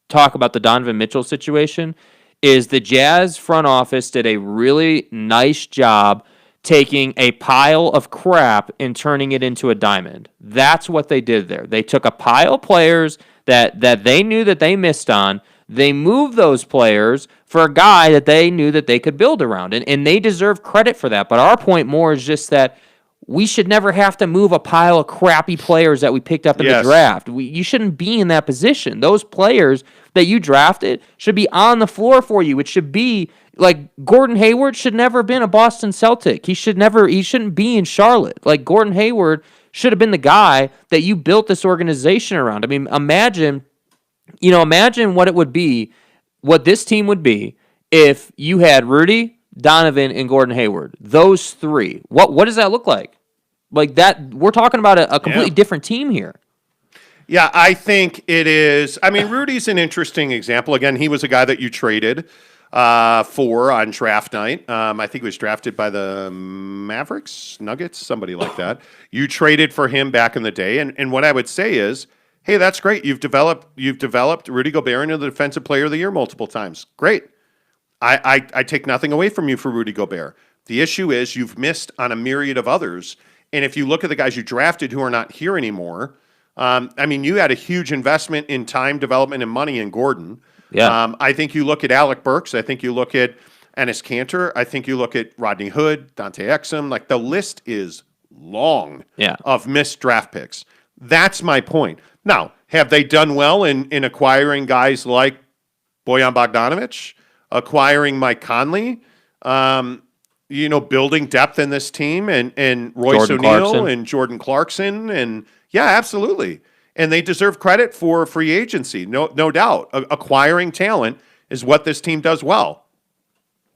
talk about the Donovan Mitchell situation is the Jazz front office did a really nice job taking a pile of crap and turning it into a diamond. That's what they did there. They took a pile of players that they knew that they missed on. They moved those players for a guy that they knew that they could build around. And they deserve credit for that. But our point more is just that we should never have to move a pile of crappy players that we picked up in the draft. You shouldn't be in that position. Those players that you drafted should be on the floor for you. It should be like Gordon Hayward should never have been a Boston Celtic. He shouldn't be in Charlotte. Like Gordon Hayward should have been the guy that you built this organization around. I mean, imagine what it would be, what this team would be if you had Rudy, Donovan, and Gordon Hayward. Those three. What does that look like? Like that, we're talking about a completely different team here. Yeah, I think it is. I mean, Rudy's an interesting example. Again, he was a guy that you traded for on draft night. I think he was drafted by the Mavericks, Nuggets, somebody like that. You traded for him back in the day. And what I would say is, hey, that's great. You've developed Rudy Gobert into the Defensive Player of the Year multiple times. Great. I take nothing away from you for Rudy Gobert. The issue is you've missed on a myriad of others. And if you look at the guys you drafted who are not here anymore, I mean, you had a huge investment in time, development, and money in Gordon. Yeah. I think you look at Alec Burks. I think you look at Enes Kanter. I think you look at Rodney Hood, Dante Exum. Like the list is long of missed draft picks. That's my point. Now, have they done well in acquiring guys like Bojan Bogdanovic, acquiring Mike Conley, building depth in this team and Royce O'Neal and Jordan Clarkson and yeah, absolutely. And they deserve credit for free agency, no doubt. Acquiring talent is what this team does well.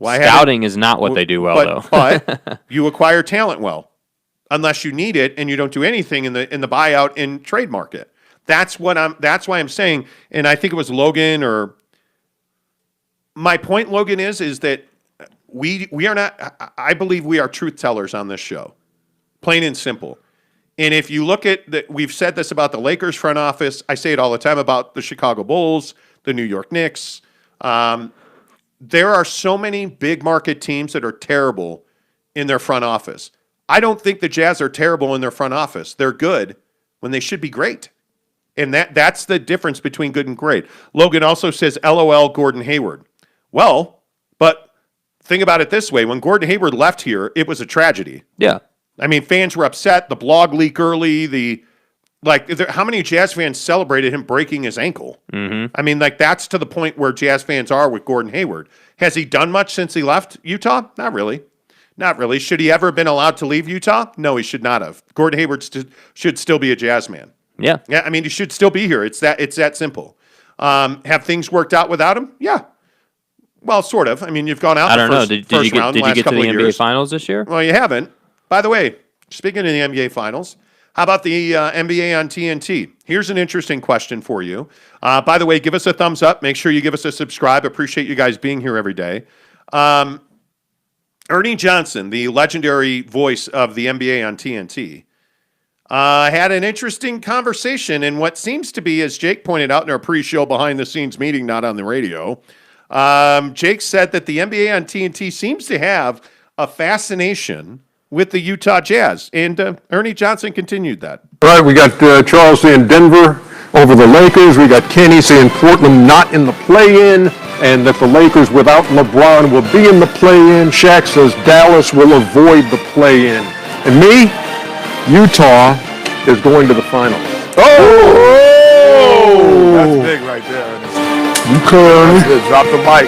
Scouting is not what they do well, though. But you acquire talent well, unless you need it and you don't do anything in the buyout and trade market. That's why I'm saying, and I think it was Logan or my point, Logan, is that we are not. I believe we are truth tellers on this show, plain and simple. And if you look at that, we've said this about the Lakers front office. I say it all the time about the Chicago Bulls, the New York Knicks. There are so many big market teams that are terrible in their front office. I don't think the Jazz are terrible in their front office. They're good when they should be great. And that's the difference between good and great. Logan also says, LOL, Gordon Hayward. Well, but think about it this way. When Gordon Hayward left here, it was a tragedy. Yeah. I mean, fans were upset. The blog leak early. How many Jazz fans celebrated him breaking his ankle? Mm-hmm. I mean, that's to the point where Jazz fans are with Gordon Hayward. Has he done much since he left Utah? Not really. Not really. Should he ever have been allowed to leave Utah? No, he should not have. Gordon Hayward should still be a Jazz man. Yeah. Yeah. I mean, he should still be here. It's that simple. Have things worked out without him? Yeah. Well, sort of. I mean, you've gone out. I don't know. Did you get to the NBA Finals this year? Well, you haven't. By the way, speaking of the NBA Finals, how about the NBA on TNT? Here's an interesting question for you. By the way, give us a thumbs up. Make sure you give us a subscribe. Appreciate you guys being here every day. Ernie Johnson, the legendary voice of the NBA on TNT, had an interesting conversation in what seems to be, as Jake pointed out in our pre-show behind-the-scenes meeting, not on the radio. Jake said that the NBA on TNT seems to have a fascination with the Utah Jazz. And Ernie Johnson continued that. All right, we got Charles in Denver. over the Lakers. We got Kenny saying Portland not in the play-in, and that the Lakers without LeBron will be in the play-in. Shaq says Dallas will avoid the play-in. And me, Utah is going to the finals. Oh! That's big right there. Okay. Drop the mic.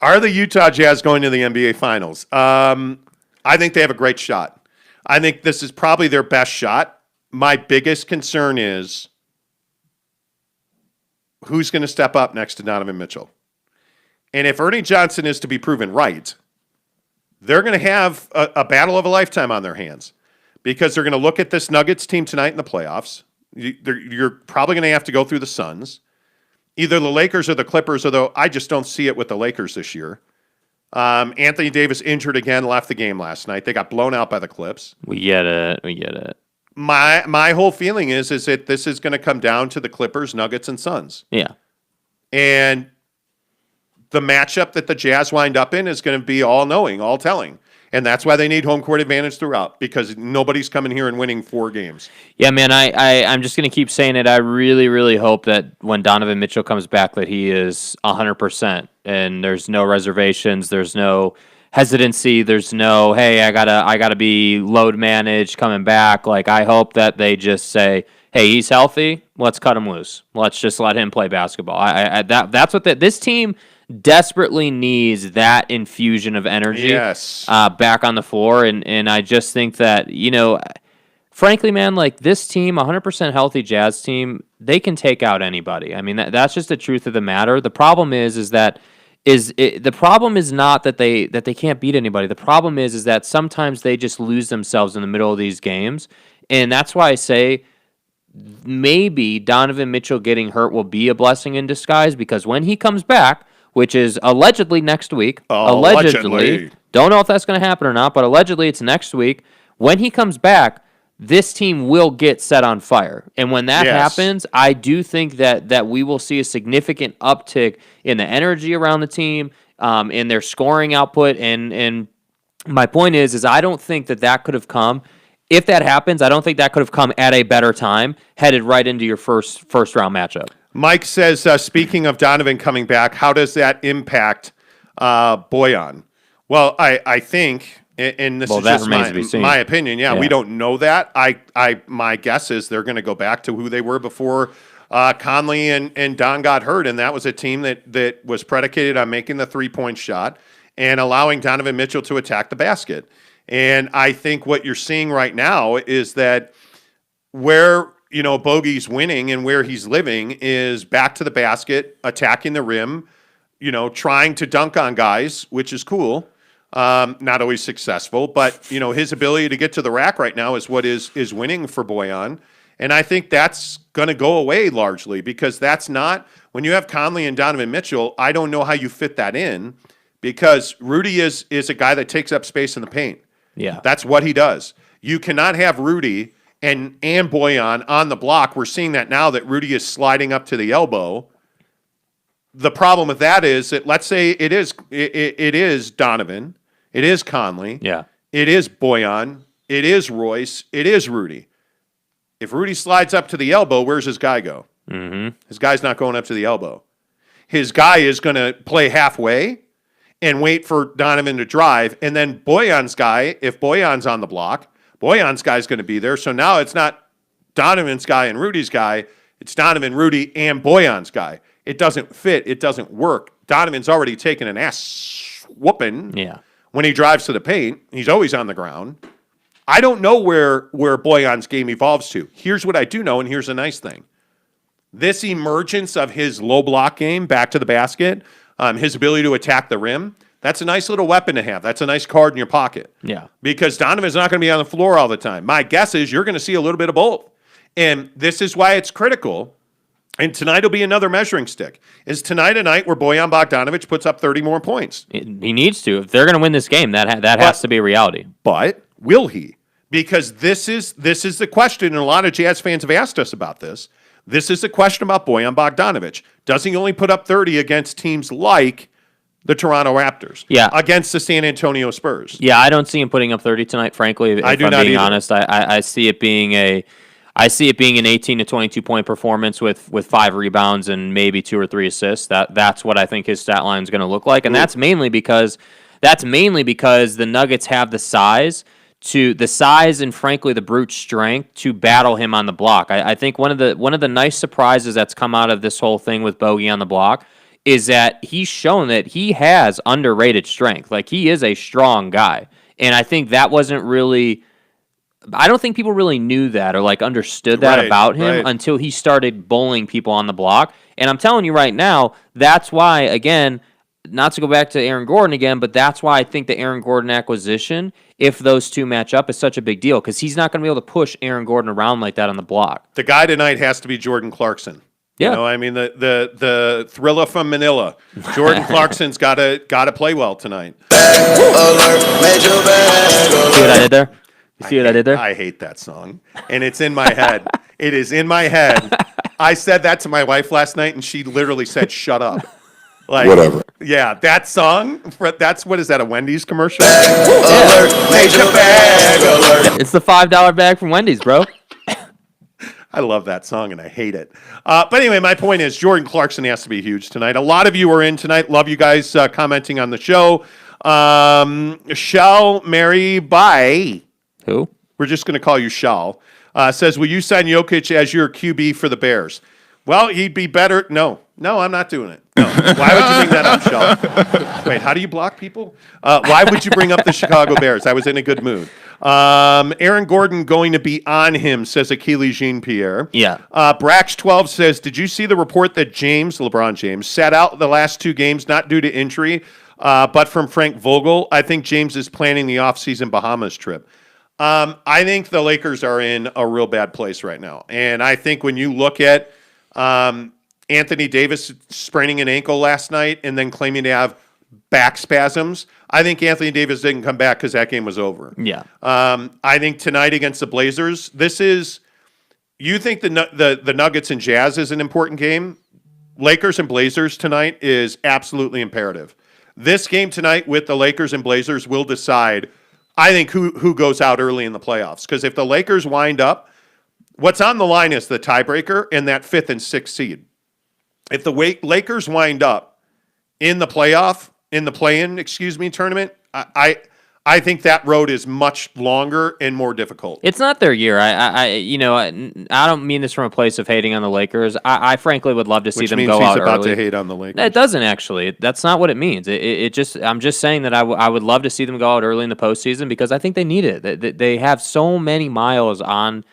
Are the Utah Jazz going to the NBA Finals? I think they have a great shot. I think this is probably their best shot. My biggest concern is who's going to step up next to Donovan Mitchell. And if Ernie Johnson is to be proven right, they're going to have a battle of a lifetime on their hands because they're going to look at this Nuggets team tonight in the playoffs. You're probably going to have to go through the Suns. Either the Lakers or the Clippers, although I just don't see it with the Lakers this year. Anthony Davis injured again, left the game last night. They got blown out by the Clips. We get it. My whole feeling is that this is going to come down to the Clippers, Nuggets, and Suns. Yeah. And the matchup that the Jazz wind up in is going to be all-knowing, all-telling. And that's why they need home court advantage throughout, because nobody's coming here and winning 4 games. Yeah, man, I'm just going to keep saying it. I really, really hope that when Donovan Mitchell comes back that he is 100% and there's no reservations, there's no hesitancy, there's no, hey, I gotta be load managed coming back. Like, I hope that they just say, hey, he's healthy, let's cut him loose. Let's just let him play basketball. That's what this team desperately needs, that infusion of energy back on the floor. And I just think that, frankly, man, like this team, 100% healthy Jazz team, they can take out anybody. I mean, that's just the truth of the matter. The problem the problem is not that they can't beat anybody. The problem is that sometimes they just lose themselves in the middle of these games. And that's why I say maybe Donovan Mitchell getting hurt will be a blessing in disguise, because when he comes back, which is allegedly next week. Allegedly. Don't know if that's going to happen or not, but allegedly it's next week. When he comes back, this team will get set on fire. And when that happens, I do think that we will see a significant uptick in the energy around the team, in their scoring output. And my point is I don't think that could have come. If that happens, I don't think that could have come at a better time, headed right into your first round matchup. Mike says, speaking of Donovan coming back, how does that impact Bojan? Well, I think, and this is just my opinion. Yeah, we don't know that. My guess is they're going to go back to who they were before Conley and Don got hurt, and that was a team that was predicated on making the 3-point shot and allowing Donovan Mitchell to attack the basket. And I think what you're seeing right now is that where Bogey's winning and where he's living is back to the basket, attacking the rim, trying to dunk on guys, which is cool. Not always successful, but his ability to get to the rack right now is what is winning for Bojan. And I think that's going to go away largely, because that's not, when you have Conley and Donovan Mitchell, I don't know how you fit that in, because Rudy is a guy that takes up space in the paint. Yeah. That's what he does. You cannot have Rudy and Bojan on the block. We're seeing that now, that Rudy is sliding up to the elbow. The problem with that is that, let's say it is Donovan, it is Conley, it is Bojan, it is Royce, it is Rudy. If Rudy slides up to the elbow, where's his guy go? Mm-hmm. His guy's not going up to the elbow. His guy is going to play halfway and wait for Donovan to drive, and then Bojan's guy, if Bojan's on the block, Bojan's guy is going to be there. So now it's not Donovan's guy and Rudy's guy. It's Donovan, Rudy, and Bojan's guy. It doesn't fit. It doesn't work. Donovan's already taken an ass whooping when he drives to the paint. He's always on the ground. I don't know where Bojan's game evolves to. Here's what I do know, and here's a nice thing. This emergence of his low block game back to the basket, his ability to attack the rim, that's a nice little weapon to have. That's a nice card in your pocket. Yeah. Because Donovan's not going to be on the floor all the time. My guess is you're going to see a little bit of both. And this is why it's critical. And tonight will be another measuring stick. Is tonight a night where Bojan Bogdanovic puts up 30 more points? He needs to. If they're going to win this game, that has to be a reality. But will he? Because this is the question, and a lot of Jazz fans have asked us about this. This is the question about Bojan Bogdanovic. Does he only put up 30 against teams like the Toronto Raptors? Yeah. Against the San Antonio Spurs? Yeah, I don't see him putting up 30 tonight, frankly. If I'm being honest, I see it being I see it being an 18 to 22 point performance with 5 rebounds and maybe 2 or 3 assists. That's what I think his stat line is going to look like, and that's mainly because the Nuggets have the size and frankly the brute strength to battle him on the block. I think one of the nice surprises that's come out of this whole thing with Bogey on the block is that he's shown that he has underrated strength. Like, he is a strong guy, and I think that wasn't really. I don't think people really knew that or like understood that about him until he started bowling people on the block. And I'm telling you right now, that's why, again, not to go back to Aaron Gordon again, but that's why I think the Aaron Gordon acquisition, if those two match up, is such a big deal because he's not going to be able to push Aaron Gordon around like that on the block. The guy tonight has to be Jordan Clarkson. Yeah. You know, I mean, the thriller from Manila. Jordan Clarkson's got to play well tonight. See what I did there? You see what I did there? I hate that song, and it's in my head. It is in my head. I said that to my wife last night, and she literally said, "Shut up." Like, Whatever. Yeah, that song. That's what is that? A Wendy's commercial? It's the $5 bag from Wendy's, bro. I love that song, and I hate it. But anyway, my point is Jordan Clarkson has to be huge tonight. A lot of you are in tonight. Love you guys commenting on the show. Shall Mary Bye. Who? We're just going to call you Shal. Says, will you sign Jokic as your QB for the Bears? Well, he'd be better. No, I'm not doing it. No. Why would you bring that up, Shal? Wait, how do you block people? Why would you bring up the Chicago Bears? I was in a good mood. Aaron Gordon going to be on him, says Achilles Jean-Pierre. Yeah. Brax12 says, did you see the report that LeBron James, sat out the last 2 games, not due to injury, but from Frank Vogel? I think James is planning the offseason Bahamas trip. I think the Lakers are in a real bad place right now. And I think when you look at Anthony Davis spraining an ankle last night and then claiming to have back spasms, I think Anthony Davis didn't come back because that game was over. Yeah. I think tonight against the Blazers, you think the Nuggets and Jazz is an important game? Lakers and Blazers tonight is absolutely imperative. This game tonight with the Lakers and Blazers will decide, I think, who goes out early in the playoffs. Because if the Lakers wind up, what's on the line is the tiebreaker and that 5th and 6th seed. If the Lakers wind up in the play-in tournament, I think that road is much longer and more difficult. It's not their year. I don't mean this from a place of hating on the Lakers. I frankly would love to see them go out early. Which means he's about to hate on the Lakers. It doesn't actually. That's not what it means. I'm just saying that I would love to see them go out early in the postseason because I think they need it. They have so many miles on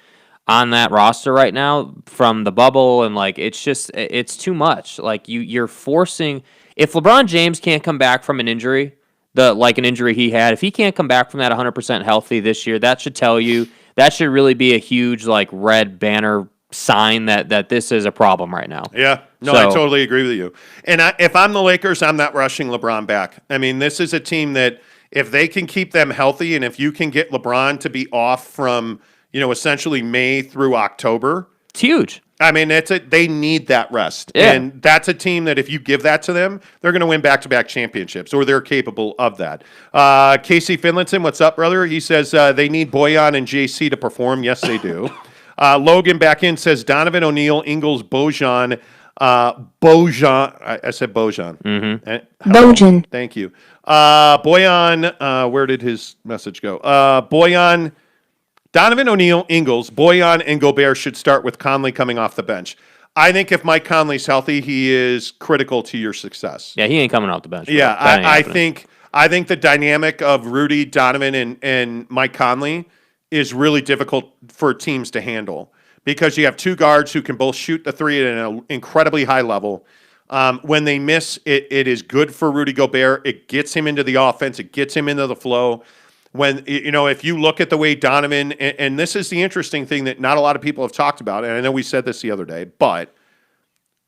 that roster right now from the bubble, and like it's too much. Like you're forcing. If LeBron James can't come back from an injury, an injury he had, if he can't come back from that 100% healthy this year, that should really be a huge like red banner sign that this is a problem right now. Yeah, no, I totally agree with you. And if I'm the Lakers, I'm not rushing LeBron back. I mean, this is a team that if they can keep them healthy, and if you can get LeBron to be off from essentially May through October, it's huge. I mean, they need that rest. Yeah. And that's a team that if you give that to them, they're going to win back-to-back championships, or they're capable of that. Casey Finlinson, what's up, brother? He says they need Bojan and JC to perform. Yes, they do. Logan back in says Donovan, O'Neal, Ingles, Bojan. Bojan. I said Bojan. Mm-hmm. Bojan. Thank you. Bojan, where did his message go? Bojan. Donovan, O'Neal, Ingles, Bojan, and Gobert should start with Conley coming off the bench. I think if Mike Conley's healthy, he is critical to your success. Yeah, he ain't coming off the bench. Yeah, I think the dynamic of Rudy, Donovan, and Mike Conley is really difficult for teams to handle because you have 2 guards who can both shoot the 3 at an incredibly high level. When they miss, it is good for Rudy Gobert. It gets him into the offense. It gets him into the flow. When, if you look at the way Donovan, and this is the interesting thing that not a lot of people have talked about, and I know we said this the other day, but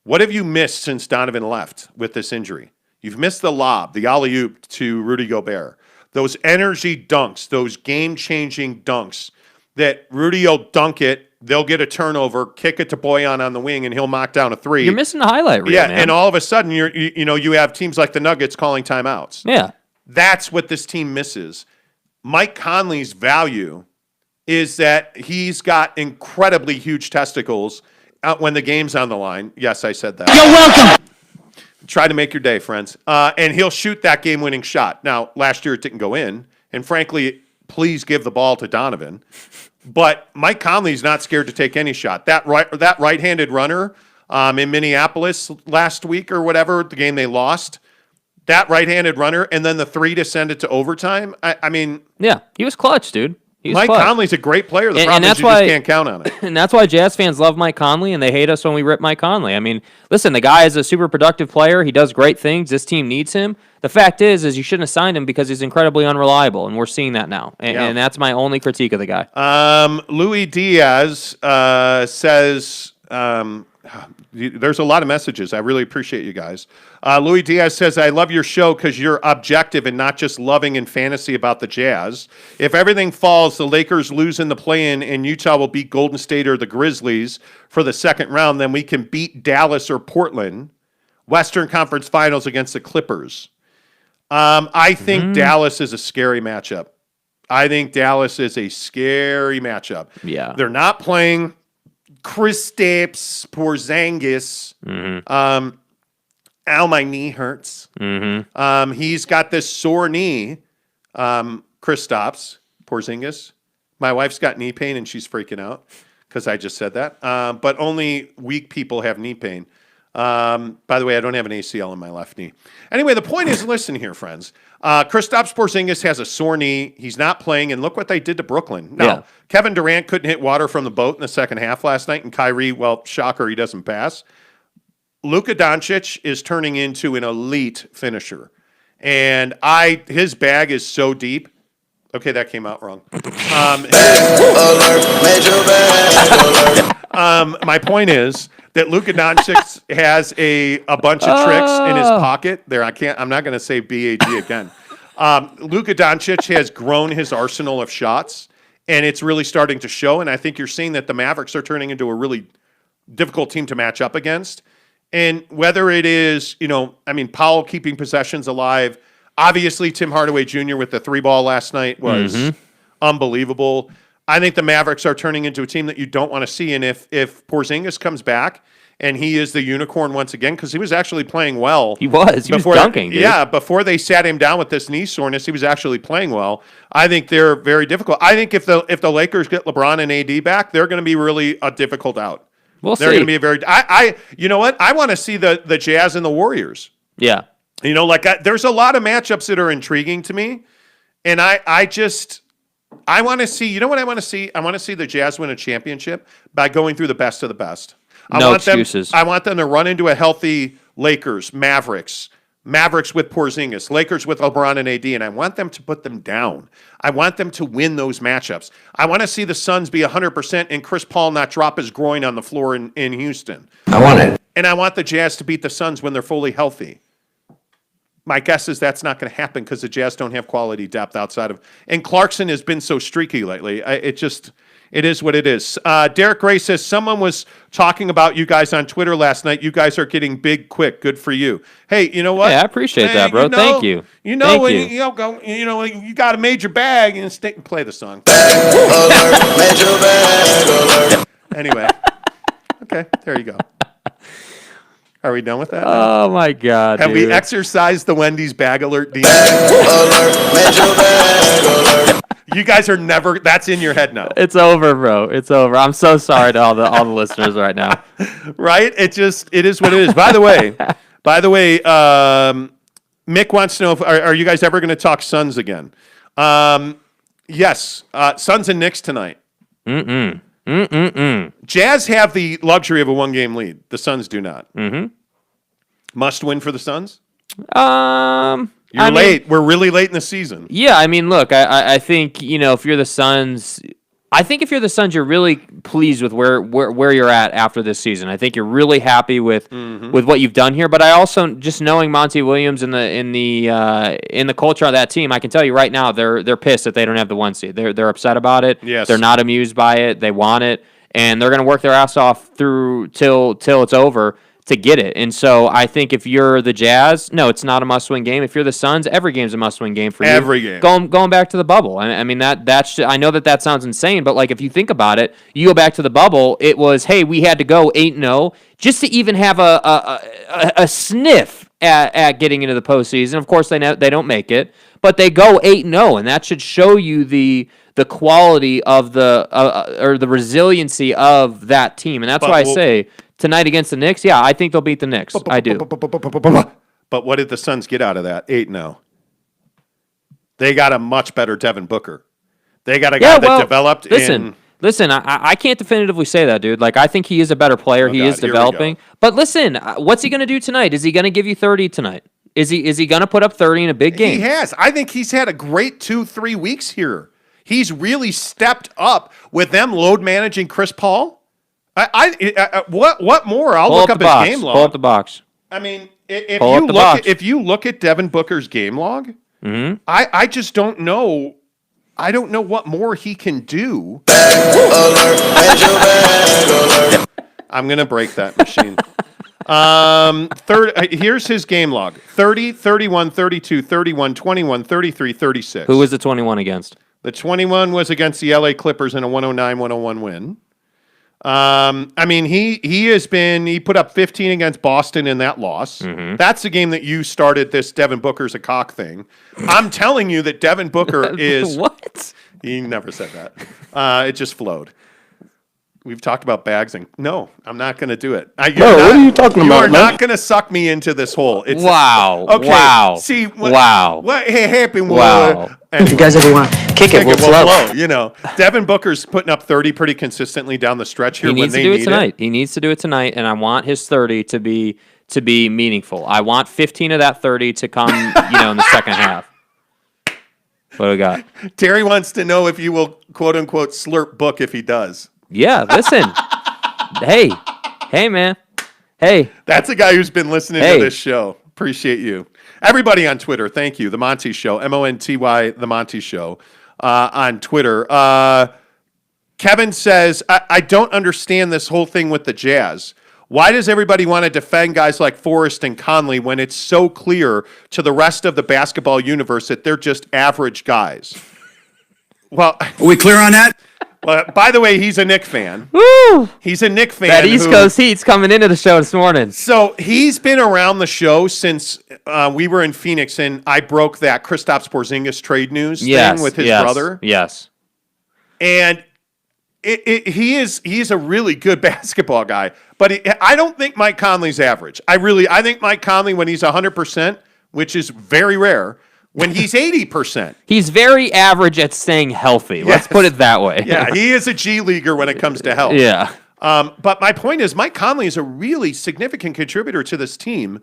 what have you missed since Donovan left with this injury? You've missed the lob, the alley-oop to Rudy Gobert. Those energy dunks, those game-changing dunks that Rudy will dunk it, they'll get a turnover, kick it to Bojan on the wing, and he'll knock down a 3. You're missing the highlight reel, man. And all of a sudden, you have teams like the Nuggets calling timeouts. Yeah. That's what this team misses. Mike Conley's value is that he's got incredibly huge testicles when the game's on the line. Yes, I said that. You're welcome. Try to make your day, friends. And he'll shoot that game-winning shot. Now, last year it didn't go in, and frankly, please give the ball to Donovan. But Mike Conley's not scared to take any shot. That right-handed runner in Minneapolis last week or whatever, the game they lost, that right-handed runner, and then the three to send it to overtime. I mean, Yeah, he was clutch, dude. Mike Conley's a great player. The And problem is that's you why- just can't count on it. And that's why Jazz fans love Mike Conley, and they hate us when we rip Mike Conley. I mean, listen, the guy is a super productive player. He does great things. This team needs him. The fact is you shouldn't have signed him because he's incredibly unreliable, and we're seeing that now. And that's my only critique of the guy. Louis Diaz says, there's a lot of messages. I really appreciate you guys. Louis Diaz says, I love your show because you're objective and not just loving in fantasy about the Jazz. If everything falls, the Lakers lose in the play-in and Utah will beat Golden State or the Grizzlies for the second round, then we can beat Dallas or Portland. Western Conference Finals against the Clippers. I think Dallas is a scary matchup. I think Dallas is a scary matchup. Yeah. They're not playing Kristaps Porzingis. Ow, my knee hurts. He's got this sore knee, Kristaps Porzingis. My wife's got knee pain, and she's freaking out because I just said that. But only weak people have knee pain. By the way, I don't have an ACL in my left knee. Anyway, the point is, listen here, friends. Kristaps Porzingis has a sore knee. He's not playing, and look what they did to Brooklyn. Now, Kevin Durant couldn't hit water from the boat in the second half last night, and Kyrie, well, shocker, he doesn't pass. Luka Doncic is turning into an elite finisher, and his bag is so deep. Okay, that came out wrong. My point is that Luka Doncic has a bunch of tricks in his pocket. There, I'm not going to say BAG again. Luka Doncic has grown his arsenal of shots, and it's really starting to show. And I think you're seeing that the Mavericks are turning into a really difficult team to match up against. And whether it is, Powell keeping possessions alive, obviously Tim Hardaway Jr. with the 3-ball last night was unbelievable. I think the Mavericks are turning into a team that you don't want to see. And if Porzingis comes back and he is the unicorn once again, because he was actually playing well. He was dunking, dude. Yeah, before they sat him down with this knee soreness, he was actually playing well. I think they're very difficult. I think if the Lakers get LeBron and AD back, they're going to be really a difficult out. They're going to be a very. You know what? I want to see the Jazz and the Warriors. Yeah. There's a lot of matchups that are intriguing to me, and I want to see. You know what I want to see? I want to see the Jazz win a championship by going through the best of the best. No excuses. I want them to run into a healthy Lakers, Mavericks with Porzingis, Lakers with LeBron and AD, and I want them to put them down. I want them to win those matchups. I want to see the Suns be 100% and Chris Paul not drop his groin on the floor in Houston. I want it. And I want the Jazz to beat the Suns when they're fully healthy. My guess is that's not going to happen because the Jazz don't have quality depth outside of. And Clarkson has been so streaky lately. It is what it is. Derek Gray says, someone was talking about you guys on Twitter last night. You guys are getting big quick. Good for you. Hey, you know what? Hey, I appreciate that, bro. Thank you. You got a major bag and play the song. Anyway. Okay, there you go. Are we done with that? Oh, my God, Have dude. we exercised the Wendy's bag alert? You guys are never. That's in your head now, It's over, bro. It's over. I'm so sorry to all the listeners right now. right? It is what it is. By the way, Mick wants to know are you guys ever going to talk Suns again? Yes, Suns and Knicks tonight. Jazz have the luxury of a 1-game lead. The Suns do not. Must win for the Suns. You're late. We're really late in the season. Yeah, I mean, look, I think if you're the Suns, you're really pleased with where you're at after this season. I think you're really happy with what you've done here. But I also, just knowing Monty Williams in the culture of that team, I can tell you right now they're pissed that they don't have the 1 seed. They're upset about it. Yes. They're not amused by it. They want it, and they're going to work their ass off till it's over to get it. And so I think if you're the Jazz, no, it's not a must-win game. If you're the Suns, every game's a must-win game for you. Every game. Going back to the bubble. I mean, that's I know that sounds insane, but like if you think about it, you go back to the bubble, it was, hey, we had to go 8-0 just to even have a sniff at getting into the postseason. Of course, they don't make it, but they go 8-0, and that should show you the quality of or the resiliency of that team. And that's why I say tonight against the Knicks, yeah, I think they'll beat the Knicks. I do. But what did the Suns get out of that? 8-0. They got a much better Devin Booker. They got a guy that developed Listen, I can't definitively say that, dude. Like, I think he is a better player. He is developing. But listen, what's he going to do tonight? Is he going to give you 30 tonight? Is he going to put up 30 in a big game? He has. I think he's had a great 2-3 weeks here. He's really stepped up with them load managing Chris Paul. What more? I'll look up his game log. Pull up the box. I mean, if you look at Devin Booker's game log, I just don't know. I don't know what more he can do. I'm going to break that machine. Here's his game log. 30, 31, 32, 31, 21, 33, 36. Who was the 21 against? The 21 was against the LA Clippers in a 109-101 win. I mean, he put up 15 against Boston in that loss. Mm-hmm. That's the game that you started this Devin Booker's a cock thing. I'm telling you that Devin Booker is... What? He never said that. It just flowed. We've talked about bags and... No, I'm not going to do it. What are you talking about, You are not going to suck me into this hole. Wow. Okay. Wow. See, what happened was... Wow. If you guys ever want to kick it, we'll flow. You know, Devin Booker's putting up 30 pretty consistently down the stretch here. He needs to do it tonight. He needs to do it tonight, and I want his 30 to be meaningful. I want 15 of that 30 to come, in the second half. What do we got? Terry wants to know if you will quote unquote slurp Book if he does. Yeah, listen. Hey, man. Hey, that's a guy who's been listening to this show. Appreciate you. Everybody on Twitter, thank you. The Monty Show, Monty, The Monty Show on Twitter. Kevin says, I don't understand this whole thing with the Jazz. Why does everybody want to defend guys like Forrest and Conley when it's so clear to the rest of the basketball universe that they're just average guys? Well, are we clear on that? Well, by the way, he's a Knick fan. Woo! He's a Knick fan. That East Coast heat's coming into the show this morning. So he's been around the show since we were in Phoenix, and I broke that Kristaps Porzingis trade news thing with his brother. Yes. And he's a really good basketball guy, but I don't think Mike Conley's average. I think Mike Conley, when he's 100%, which is very rare, when he's 80%. He's very average at staying healthy. Yes. Let's put it that way. Yeah, he is a G leaguer when it comes to health. Yeah. But my point is, Mike Conley is a really significant contributor to this team,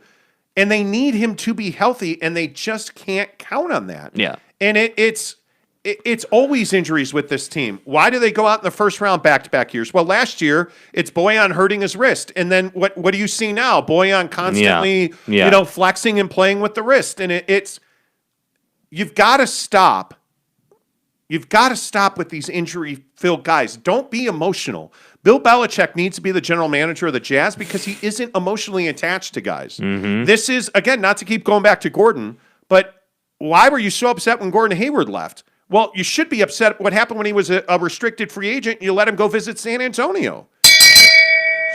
and they need him to be healthy, and they just can't count on that. Yeah. And it's always injuries with this team. Why do they go out in the first round back-to-back years? Well, last year, it's Bojan hurting his wrist. And then what do you see now? Bojan constantly, flexing and playing with the wrist. And it's you've got to stop. You've got to stop with these injury-filled guys. Don't be emotional. Bill Belichick needs to be the general manager of the Jazz because he isn't emotionally attached to guys. Mm-hmm. This is, again, not to keep going back to Gordon, but why were you so upset when Gordon Hayward left? Well, you should be upset what happened when he was a restricted free agent. You let him go visit San Antonio.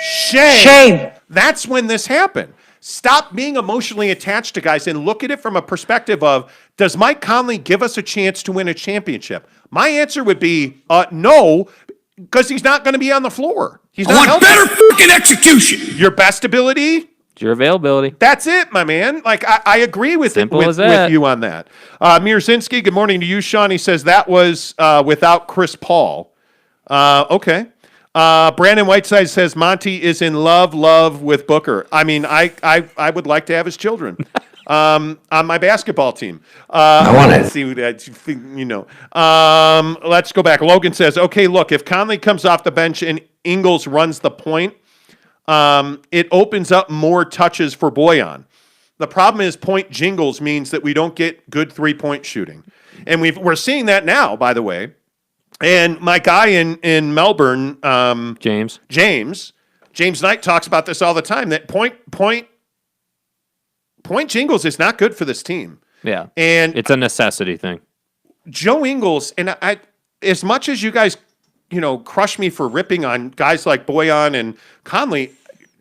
Shame. That's when this happened. Stop being emotionally attached to guys and look at it from a perspective of, does Mike Conley give us a chance to win a championship? My answer would be no, because he's not going to be on the floor. He's not healthy. Better fucking execution. Your best ability? Your availability. That's it, my man. Like, I agree with you on that. Mirzinski, good morning to you, Sean. He says that was without Chris Paul. Okay. Brandon Whiteside says Monty is in love with Booker. I mean, I would like to have his children on my basketball team. I want to see that. Let's go back. Logan says, okay, look, if Conley comes off the bench and Ingles runs the point, it opens up more touches for Bojan. The problem is point jingles means that we don't get good three-point shooting. And we're seeing that now, by the way. And my guy in Melbourne, James, James Knight talks about this all the time, that point jingles is not good for this team. Yeah. And it's a necessity thing. Joe Ingles, and I, as much as you guys, crush me for ripping on guys like Bojan and Conley,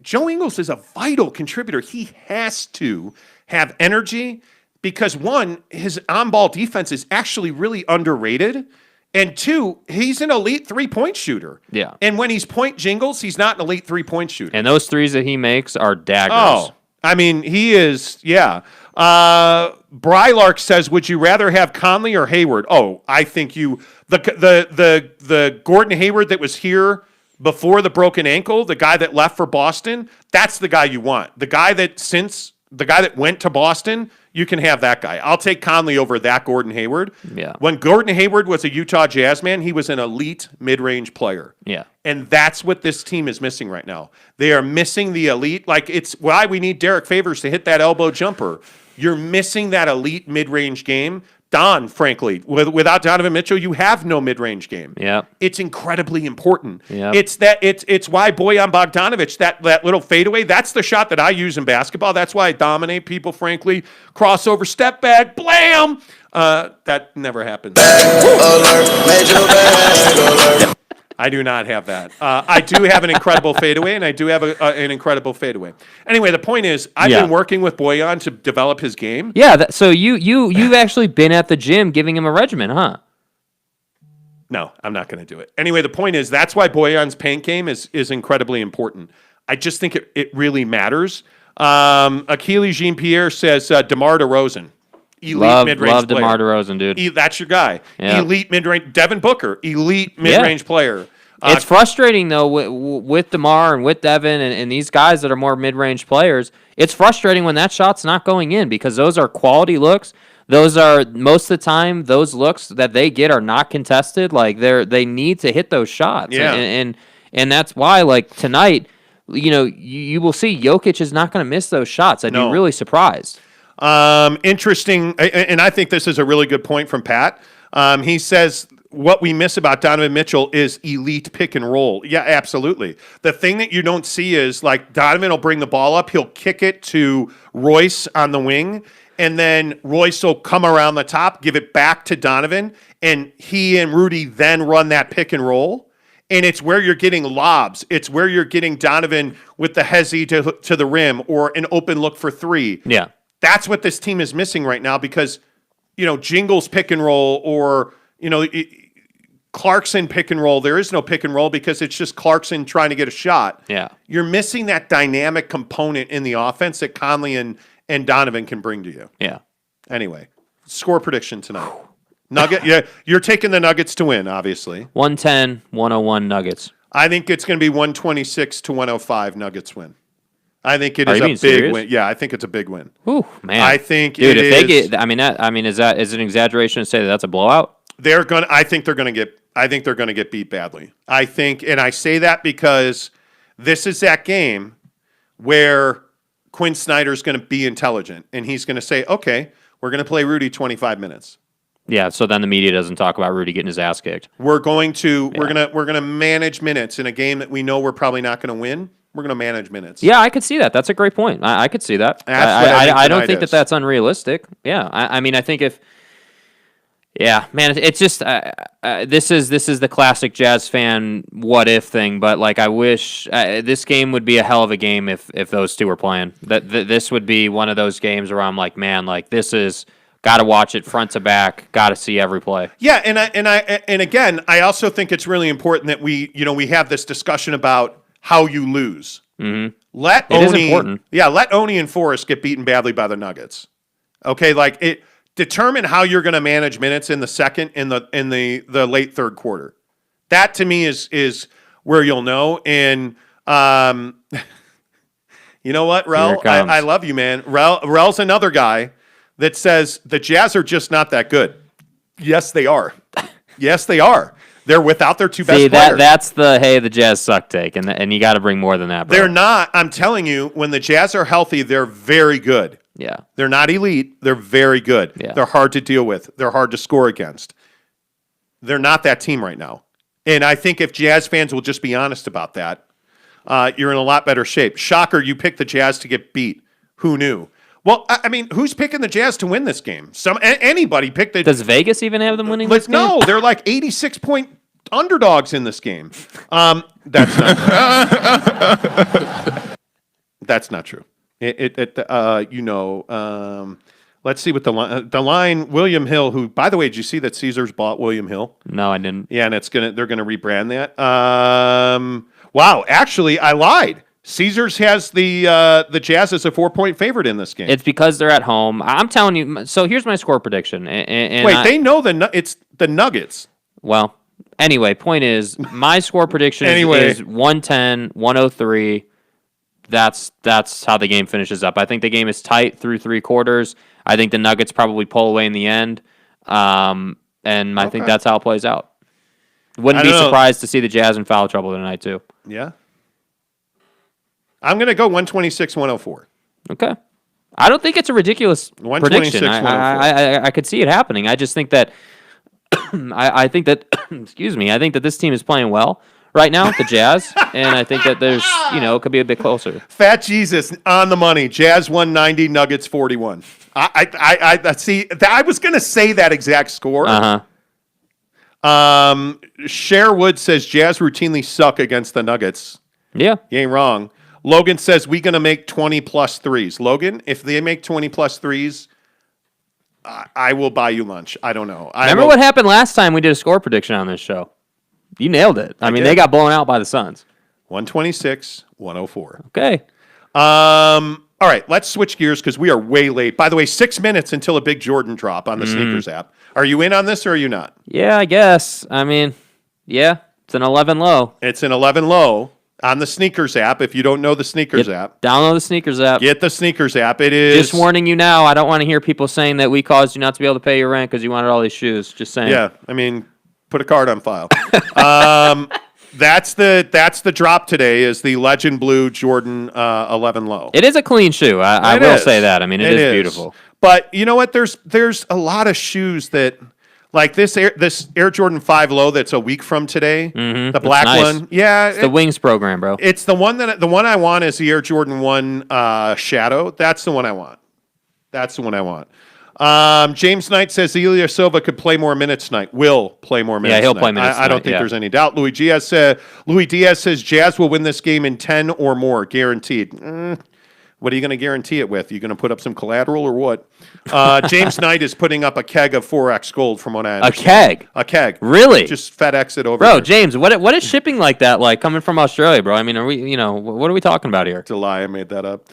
Joe Ingles is a vital contributor. He has to have energy because, one, his on-ball defense is actually really underrated. And two, he's an elite three-point shooter. Yeah. And when he's point jingles, he's not an elite three-point shooter. And those threes that he makes are daggers. Oh, I mean, he is, yeah. Brylark says, would you rather have Conley or Hayward? Oh, I think the Gordon Hayward that was here before the broken ankle, the guy that left for Boston, that's the guy you want. The guy that went to Boston, you can have that guy. I'll take Conley over that Gordon Hayward. Yeah. When Gordon Hayward was a Utah Jazz man, he was an elite mid-range player. Yeah. And that's what this team is missing right now. They are missing the elite. Like, it's why we need Derek Favors to hit that elbow jumper. You're missing that elite mid-range game. Don, frankly, without Donovan Mitchell, you have no mid-range game. Yeah. It's incredibly important. Yeah. It's why Bojan Bogdanovic, that little fadeaway, that's the shot that I use in basketball. That's why I dominate people, frankly. Crossover, step back, blam! That never happens. I do not have that. I do have an incredible fadeaway, and I do have an incredible fadeaway. Anyway, the point is, I've been working with Bojan to develop his game. Yeah, so you've actually been at the gym giving him a regimen, huh? No, I'm not going to do it. Anyway, the point is, that's why Bojan's paint game is incredibly important. I just think it really matters. Achilles Jean-Pierre says DeMar DeRozan. Elite mid-range love player. DeMar DeRozan, dude. That's your guy. Yeah. Elite mid-range. Devin Booker, elite mid-range player. It's frustrating, though, with DeMar and with Devin and these guys that are more mid-range players. It's frustrating when that shot's not going in because those are quality looks. Those are, most of the time, those looks that they get are not contested. Like, they need to hit those shots. Yeah. And that's why, like, tonight, you will see Jokic is not going to miss those shots. I'd be really surprised. Interesting, and I think this is a really good point from Pat. He says what we miss about Donovan Mitchell is elite pick and roll. Yeah, absolutely. The thing that you don't see is, like, Donovan will bring the ball up, he'll kick it to Royce on the wing, and then Royce will come around the top, give it back to Donovan, and he and Rudy then run that pick and roll. And it's where you're getting lobs. It's where you're getting Donovan with the hezzy to the rim or an open look for three. Yeah. That's what this team is missing right now because, Jingles pick and roll or, Clarkson pick and roll. There is no pick and roll because it's just Clarkson trying to get a shot. Yeah. You're missing that dynamic component in the offense that Conley and Donovan can bring to you. Yeah. Anyway, score prediction tonight. Yeah, you're taking the Nuggets to win, obviously. 110-101 Nuggets. I think it's going to be 126-105 Nuggets win. I think it is a big serious? win. Yeah, I think it's a big win. Ooh, man. I think dude, if they get, is it an exaggeration to say that that's a blowout? I think they're going to get beat badly. I think, and I say that because this is that game where Quinn Snyder's going to be intelligent and he's going to say, "Okay, we're going to play Rudy 25 minutes." Yeah, so then the media doesn't talk about Rudy getting his ass kicked. We're going to manage minutes in a game that we know we're probably not going to win. We're going to manage minutes. Yeah, I could see that. That's a great point. I could see that. I don't think that that's unrealistic. Yeah, I think if. Yeah, man, it's just this is the classic Jazz fan what if thing. But like, I wish this game would be a hell of a game if those two were playing. This would be one of those games where I'm like, man, like this is. Got to watch it front to back. Got to see every play. Yeah, and again, I also think it's really important that we have this discussion about how you lose. Mm-hmm. Let Oni and Forrest get beaten badly by the Nuggets. Okay, determine how you're going to manage minutes in the second in the late third quarter. That to me is where you'll know. And you know what, Rel? I love you, man. Rel's another guy that says the Jazz are just not that good. Yes, they are. Yes, they are. They're without their two best players. That's the Jazz suck take, and you got to bring more than that, bro. They're not. I'm telling you, when the Jazz are healthy, they're very good. Yeah. They're not elite. They're very good. Yeah. They're hard to deal with. They're hard to score against. They're not that team right now. And I think if Jazz fans will just be honest about that, you're in a lot better shape. Shocker, you picked the Jazz to get beat. Who knew? Well, I mean, who's picking the Jazz to win this game? Anybody picked it. Does Vegas even have them winning this game? No, they're like 86-point underdogs in this game. That's not true. That's not true. Let's see what the line. William Hill, who, by the way, did you see that Caesars bought William Hill? No, I didn't. Yeah, and they're gonna rebrand that. Wow, actually, I lied. Caesars has the Jazz as a 4-point favorite in this game. It's because they're at home. I'm telling you. So here's my score prediction. Wait, they know it's the Nuggets. Well, anyway, point is, my score prediction is 110, 103. That's how the game finishes up. I think the game is tight through 3 quarters. I think the Nuggets probably pull away in the end, and I think that's how it plays out. Wouldn't be surprised to see the Jazz in foul trouble tonight too. Yeah. I'm going to go 126-104. Okay. I don't think it's a ridiculous prediction. I could see it happening. I just think that I think that excuse me, I think that this team is playing well right now, the Jazz, and I think that there's, it could be a bit closer. Fat Jesus on the money. Jazz 190, Nuggets 41. I see. I was going to say that exact score. Sherwood says Jazz routinely suck against the Nuggets. Yeah. You ain't wrong. Logan says we going to make 20-plus threes. Logan, if they make 20-plus threes, I will buy you lunch. I don't know. Remember what happened last time we did a score prediction on this show? You nailed it. I mean, they got blown out by the Suns. 126-104. Okay. All right, let's switch gears because we are way late. By the way, 6 minutes until a big Jordan drop on the Sneakers app. Are you in on this or are you not? Yeah, I guess. I mean, yeah, it's an 11 low. It's an 11 low on the Sneakers app. If you don't know the Sneakers app, download the Sneakers app. Get the Sneakers app. It is. Just warning you now, I don't want to hear people saying that we caused you not to be able to pay your rent because you wanted all these shoes. Just saying. Yeah, I mean, put a card on file. That's the drop today is the Legend Blue Jordan 11 low. It is a clean shoe. I will say that. I mean, it is beautiful. But you know what? There's a lot of shoes that, like this Air Jordan 5 low that's a week from today, the black one. Yeah, it's the Wings program, bro. It's the one I want is the Air Jordan 1 Shadow. That's the one I want. James Knight says Ilya Silva could play more minutes tonight. Will play more minutes. Yeah, he'll tonight. play minutes. I don't think there's any doubt. Louis Diaz says Jazz will win this game in 10 or more, guaranteed. What are you going to guarantee it with? You going to put up some collateral or what? James Knight is putting up a keg of 4X gold from what I understand. A keg? Really? Just FedEx it over. Bro, here. James, what is shipping like that like coming from Australia, bro? I mean, are we, what are we talking about here? It's a lie. I made that up.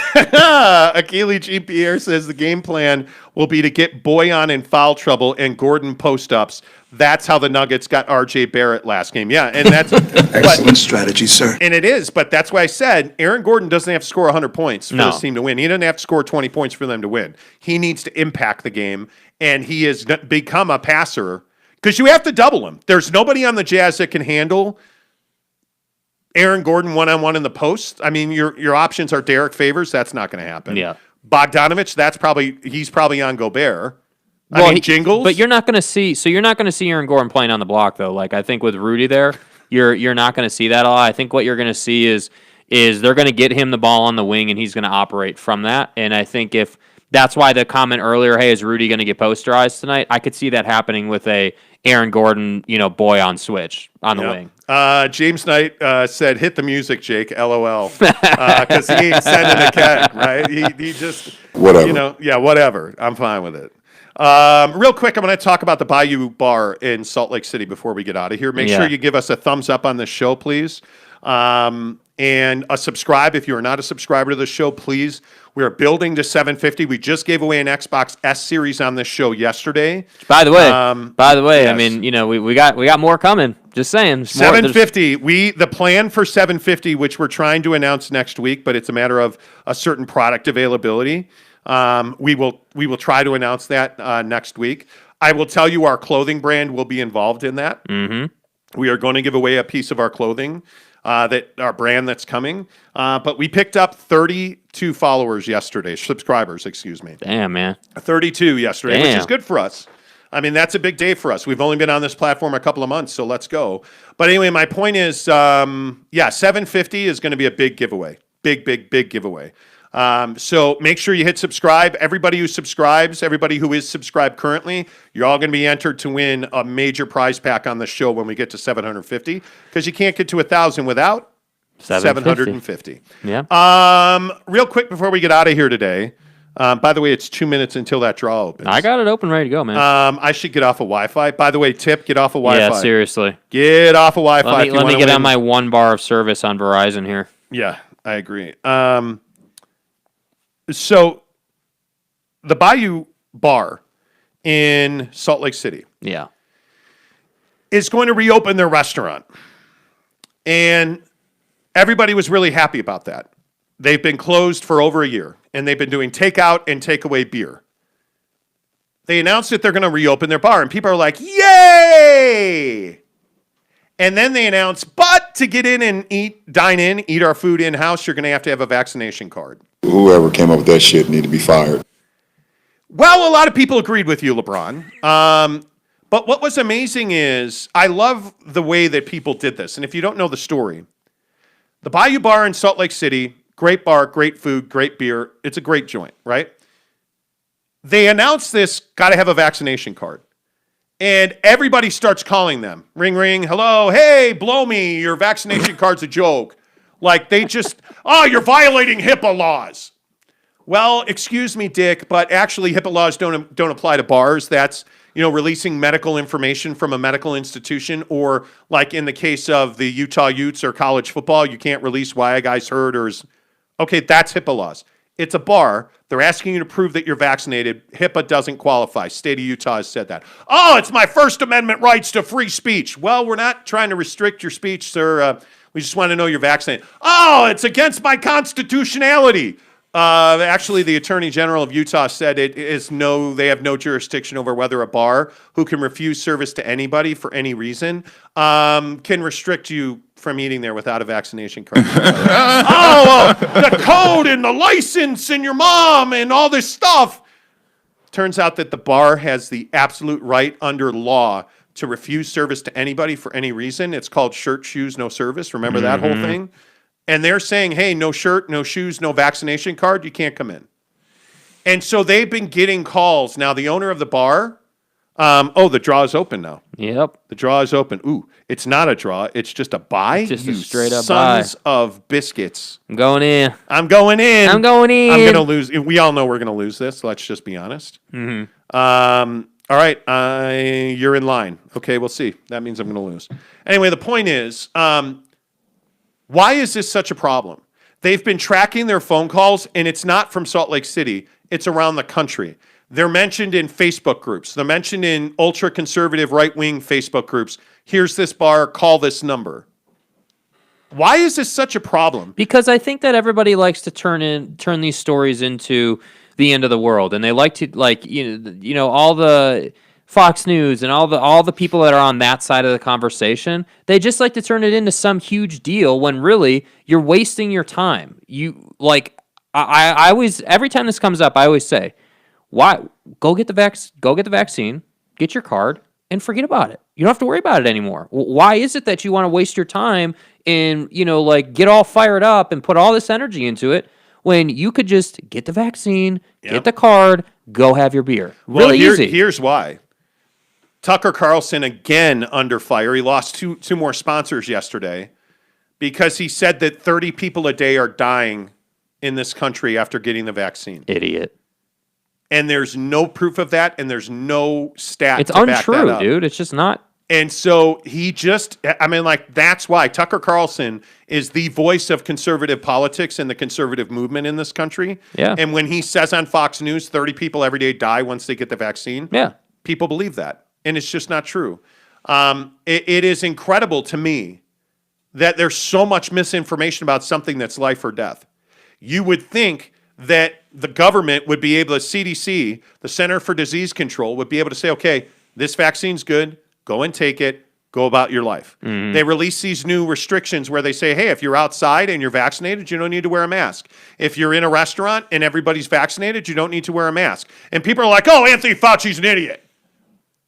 Akili G. Pierre says the game plan will be to get Boyan in foul trouble and Gordon post-ups. That's how the Nuggets got R.J. Barrett last game. Yeah, and that's excellent strategy, sir. And it is, but that's why I said Aaron Gordon doesn't have to score 100 points for this team to win. He doesn't have to score 20 points for them to win. He needs to impact the game, and he has become a passer because you have to double him. There's nobody on the Jazz that can handle Aaron Gordon one-on-one in the post. I mean, your options are Derek Favors. That's not going to happen. Yeah. Bogdanovich, he's probably on Gobert. Jingles. But you're not going to see. So you're not going to see Aaron Gordon playing on the block though. Like I think with Rudy there, you're not going to see that a lot. I think what you're going to see is they're going to get him the ball on the wing and he's going to operate from that. And I think if that's why the comment earlier, hey, is Rudy going to get posterized tonight? I could see that happening with a Aaron Gordon, boy on switch on the wing. James Knight said, "Hit the music, Jake." LOL, because he ain't sending a keg, right? He just whatever. Whatever. I'm fine with it. Real quick, I'm going to talk about the Bayou Bar in Salt Lake City before we get out of here. Make sure you give us a thumbs up on this show, please. And a subscribe if you are not a subscriber to the show, please. We are building to 750. We just gave away an Xbox S Series on this show yesterday. By the way, yes. I mean, we got more coming. Just saying. 750. The plan for 750, which we're trying to announce next week, but it's a matter of a certain product availability. We will try to announce that next week. I will tell you our clothing brand will be involved in that. Mm-hmm. We are going to give away a piece of our clothing, that our brand that's coming. But we picked up 32 subscribers, excuse me. Damn, man. 32 yesterday, which is good for us. I mean, that's a big day for us. We've only been on this platform a couple of months, so let's go. But anyway, my point is, 750 is going to be a big giveaway. Big giveaway. So make sure you hit subscribe. Everybody who subscribes, everybody who is subscribed currently, you're all going to be entered to win a major prize pack on the show when we get to 750, because you can't get to 1,000 without 750. Yeah. Real quick before we get out of here today, by the way, it's 2 minutes until that draw opens. I got it open, ready to go, man. I should get off of Wi-Fi. By the way, tip, get off of Wi-Fi. Yeah, seriously. Get off of Wi-Fi. Let me get on my 1 bar of service on Verizon here. Yeah, I agree. So the Bayou Bar in Salt Lake City is going to reopen their restaurant. And everybody was really happy about that. They've been closed for over a year, and they've been doing takeout and takeaway beer. They announced that they're going to reopen their bar, and people are like, yay! And then they announced, but to get in and dine in, eat our food in-house, you're going to have a vaccination card. Whoever came up with that shit need to be fired. Well, a lot of people agreed with you, LeBron. But what was amazing is I love the way that people did this. And if you don't know the story, the Bayou Bar in Salt Lake City, great bar, great food, great beer. It's a great joint, right? They announced this, got to have a vaccination card. And everybody starts calling them. Ring, ring, hello, hey, blow me, your vaccination card's a joke. Like they just, you're violating HIPAA laws. Well, excuse me, Dick, but actually HIPAA laws don't apply to bars. That's, releasing medical information from a medical institution, or like in the case of the Utah Utes or college football, you can't release why a guy's hurt or is, okay, that's HIPAA laws. It's a bar. They're asking you to prove that you're vaccinated. HIPAA doesn't qualify. State of Utah has said that. Oh, it's my First Amendment rights to free speech. Well, we're not trying to restrict your speech, sir. We just want to know you're vaccinated. Oh, it's against my constitutionality. Actually, the Attorney General of Utah said they have no jurisdiction over whether a bar who can refuse service to anybody for any reason can restrict you from eating there without a vaccination card. The code and the license and your mom and all this stuff. Turns out that the bar has the absolute right under law to refuse service to anybody for any reason. It's called shirt, shoes, no service. Remember that whole thing? And they're saying, hey, no shirt, no shoes, no vaccination card, you can't come in. And so they've been getting calls. Now, the owner of the bar, the draw is open now. Yep. The draw is open. Ooh, it's not a draw. It's just a buy. Just a straight up sons buy. of biscuits. I'm going in. I'm going in. I'm going in. I'm going to lose. We all know we're going to lose this. Let's just be honest. Mm-hmm. All right. You're in line. Okay, we'll see. That means I'm going to lose. Anyway, the point is, why is this such a problem? They've been tracking their phone calls, and it's not from Salt Lake City. It's around the country. They're mentioned in Facebook groups. They're mentioned in ultra-conservative right-wing Facebook groups. Here's this bar. Call this number. Why is this such a problem? Because I think that everybody likes to turn these stories into the end of the world, and they like to all the Fox News and all the people that are on that side of the conversation, they just like to turn it into some huge deal when really you're wasting your time. I always, every time this comes up, I always say, why go get the vaccine, get your card, and forget about it. You don't have to worry about it anymore. Why is it that you want to waste your time and get all fired up and put all this energy into it when you could just get the vaccine, get the card, go have your beer? Really easy. Here's why. Tucker Carlson again under fire. He lost two more sponsors yesterday because he said that 30 people a day are dying in this country after getting the vaccine. Idiot. And there's no proof of that, and there's no stat It's to back untrue, that up. dude. It's just not. And so that's why Tucker Carlson is the voice of conservative politics and the conservative movement in this country. Yeah. And when he says on Fox News 30 people every day die once they get the vaccine, people believe that. And it's just not true. It is incredible to me that there's so much misinformation about something that's life or death. You would think that the government would be able to, CDC, the Center for Disease Control, would be able to say, okay, this vaccine's good, go and take it, go about your life. Mm-hmm. They release these new restrictions where they say, hey, if you're outside and you're vaccinated, you don't need to wear a mask. If you're in a restaurant and everybody's vaccinated, you don't need to wear a mask. And people are like, oh, Anthony Fauci's an idiot.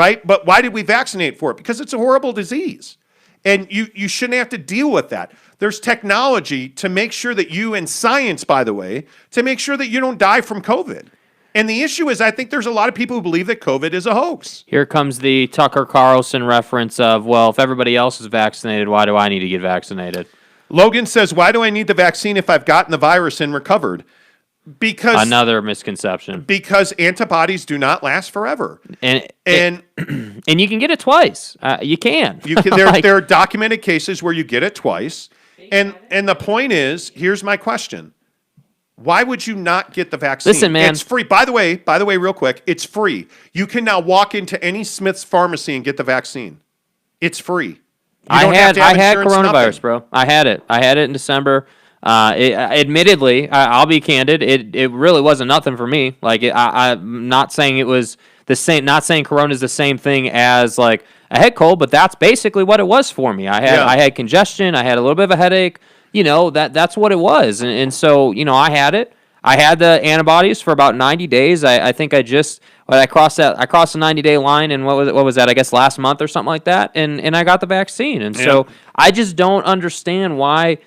right? But why did we vaccinate for it? Because it's a horrible disease. And you shouldn't have to deal with that. There's technology to make sure that you, and science, by the way, to make sure that you don't die from COVID. And the issue is, I think there's a lot of people who believe that COVID is a hoax. Here comes the Tucker Carlson reference of, well, if everybody else is vaccinated, why do I need to get vaccinated? Logan says, why do I need the vaccine if I've gotten the virus and recovered? Because another misconception. Because antibodies do not last forever. And you can get it twice. You can. There are documented cases where you get it twice. And the point is, here's my question. Why would you not get the vaccine? Listen, man. It's free. By the way, real quick, it's free. You can now walk into any Smith's pharmacy and get the vaccine. It's free. I had coronavirus, bro. I had it in December. Admittedly, I'll be candid. It really wasn't nothing for me. Like I'm not saying it was the same. Not saying corona is the same thing as like a head cold, but that's basically what it was for me. I had congestion. I had a little bit of a headache. That's what it was. And so, I had it. I had the antibodies for about 90 days. I think I crossed the 90-day line, and what was that? I guess last month or something like that. And I got the vaccine. And so I just don't understand why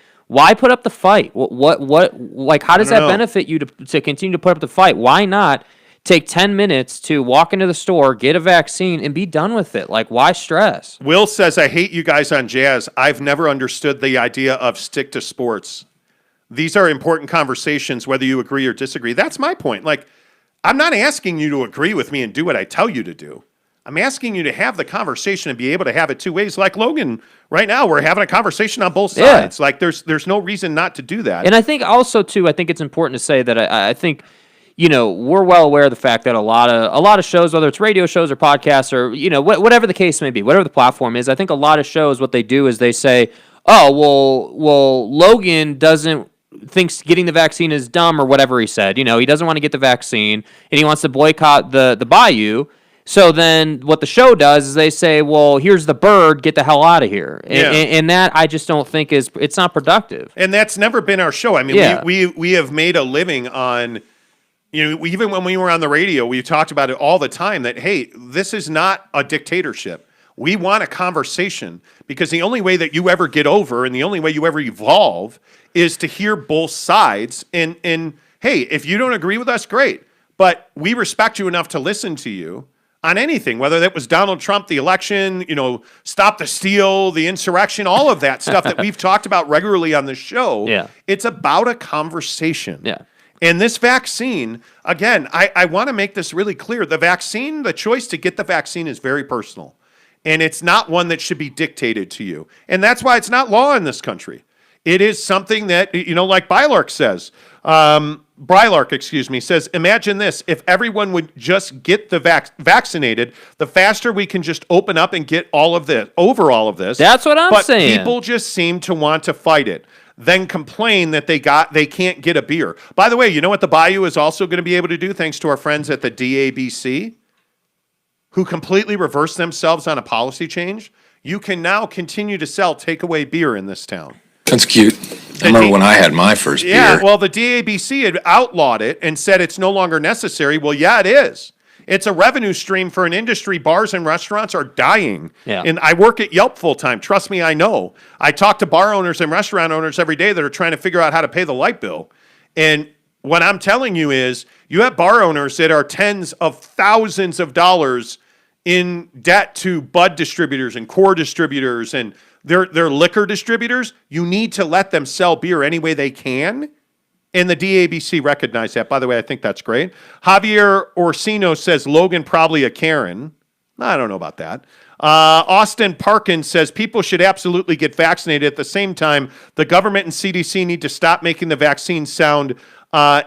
put up the fight? How does that benefit you to continue to put up the fight? Why not take 10 minutes to walk into the store, get a vaccine, and be done with it? Like, why stress? Will says, I hate you guys on Jazz. I've never understood the idea of stick to sports. These are important conversations, whether you agree or disagree. That's my point. Like, I'm not asking you to agree with me and do what I tell you to do. I'm asking you to have the conversation and be able to have it two ways. Like Logan, right now, we're having a conversation on both sides. Like, there's no reason not to do that. And I think also, too, I think it's important to say that I think, we're well aware of the fact that a lot of shows, whether it's radio shows or podcasts or, whatever the case may be, whatever the platform is, I think a lot of shows, what they do is they say, oh, well, Logan thinks getting the vaccine is dumb or whatever he said. He doesn't want to get the vaccine and he wants to boycott the Bayou. So then what the show does is they say, well, here's the bird, get the hell out of here. And that I just don't think it's not productive. And that's never been our show. I mean, we have made a living on, even when we were on the radio, we talked about it all the time that, hey, this is not a dictatorship. We want a conversation because the only way that you ever get over and the only way you ever evolve is to hear both sides. And hey, if you don't agree with us, great. But we respect you enough to listen to you on anything, whether that was Donald Trump, the election, stop the steal, the insurrection, all of that stuff that we've talked about regularly on the show. Yeah. It's about a conversation. Yeah. And this vaccine, again, I want to make this really clear. The choice to get the vaccine is very personal. And it's not one that should be dictated to you. And that's why it's not law in this country. It is something that, like Brylark says, says, imagine this, if everyone would just get the vaccinated, the faster we can just open up and get all of this. That's what I'm saying. But people just seem to want to fight it, then complain that they can't get a beer. By the way, you know what the Bayou is also going to be able to do, thanks to our friends at the DABC, who completely reversed themselves on a policy change? You can now continue to sell takeaway beer in this town. That's cute. I remember when I had my first beer. Yeah, well, the DABC had outlawed it and said it's no longer necessary. Well, yeah, it is. It's a revenue stream for an industry. Bars and restaurants are dying. Yeah. And I work at Yelp full time. Trust me, I know. I talk to bar owners and restaurant owners every day that are trying to figure out how to pay the light bill. And what I'm telling you is you have bar owners that are tens of thousands of dollars in debt to bud distributors and core distributors and their liquor distributors. You need to let them sell beer any way they can. And the DABC recognized that. By the way, I think that's great. Javier Orsino says Logan probably a Karen. I don't know about that. Austin Parkin says people should absolutely get vaccinated. At the same time, the government and CDC need to stop making the vaccine sound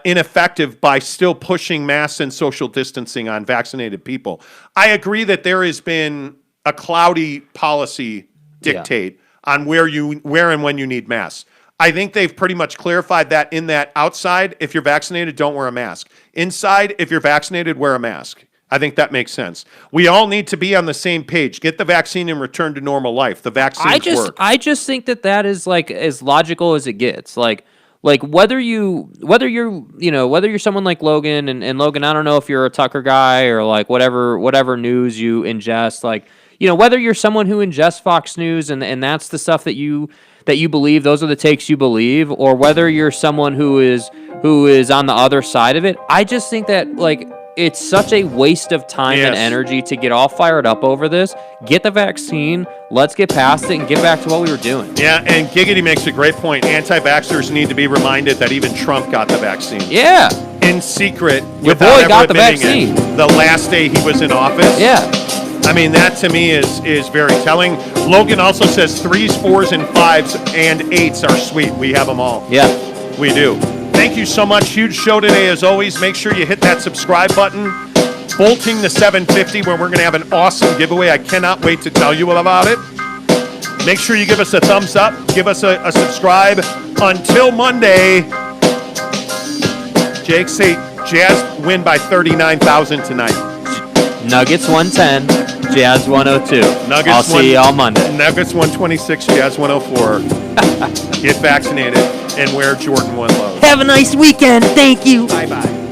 ineffective by still pushing masks and social distancing on vaccinated people. I agree that there has been a cloudy policy dictate on where and when you need masks. I think they've pretty much clarified that in that outside, if you're vaccinated, don't wear a mask. Inside, if you're vaccinated, wear a mask. I think that makes sense. We all need to be on the same page. Get the vaccine and return to normal life. The vaccines work. I just think that is like as logical as it gets. Like Like whether you're someone like Logan and Logan, I don't know if you're a Tucker guy or like whatever news you ingest, like, whether you're someone who ingests Fox News and that's the stuff that you believe, those are the takes you believe, or whether you're someone who is on the other side of it. I just think that like it's such a waste of time and energy to get all fired up over this. Get the vaccine. Let's get past it and get back to what we were doing. Yeah, and Giggity makes a great point. Anti-vaxxers need to be reminded that even Trump got the vaccine. Yeah. In secret. Your boy got the vaccine. The last day he was in office. Yeah. I mean, that to me is very telling. Logan also says 3s, 4s, and 5s and 8s are sweet. We have them all. Yeah. We do. Thank you so much. Huge show today, as always. Make sure you hit that subscribe button. Bolting the 750, where we're going to have an awesome giveaway. I cannot wait to tell you about it. Make sure you give us a thumbs up. Give us a subscribe. Until Monday, Jake, say Jazz win by 39,000 tonight. Nuggets 110, Jazz 102. I'll see you all Monday. Nuggets 126, Jazz 104. Get vaccinated and wear Jordan 1 lows. Have a nice weekend. Thank you. Bye-bye.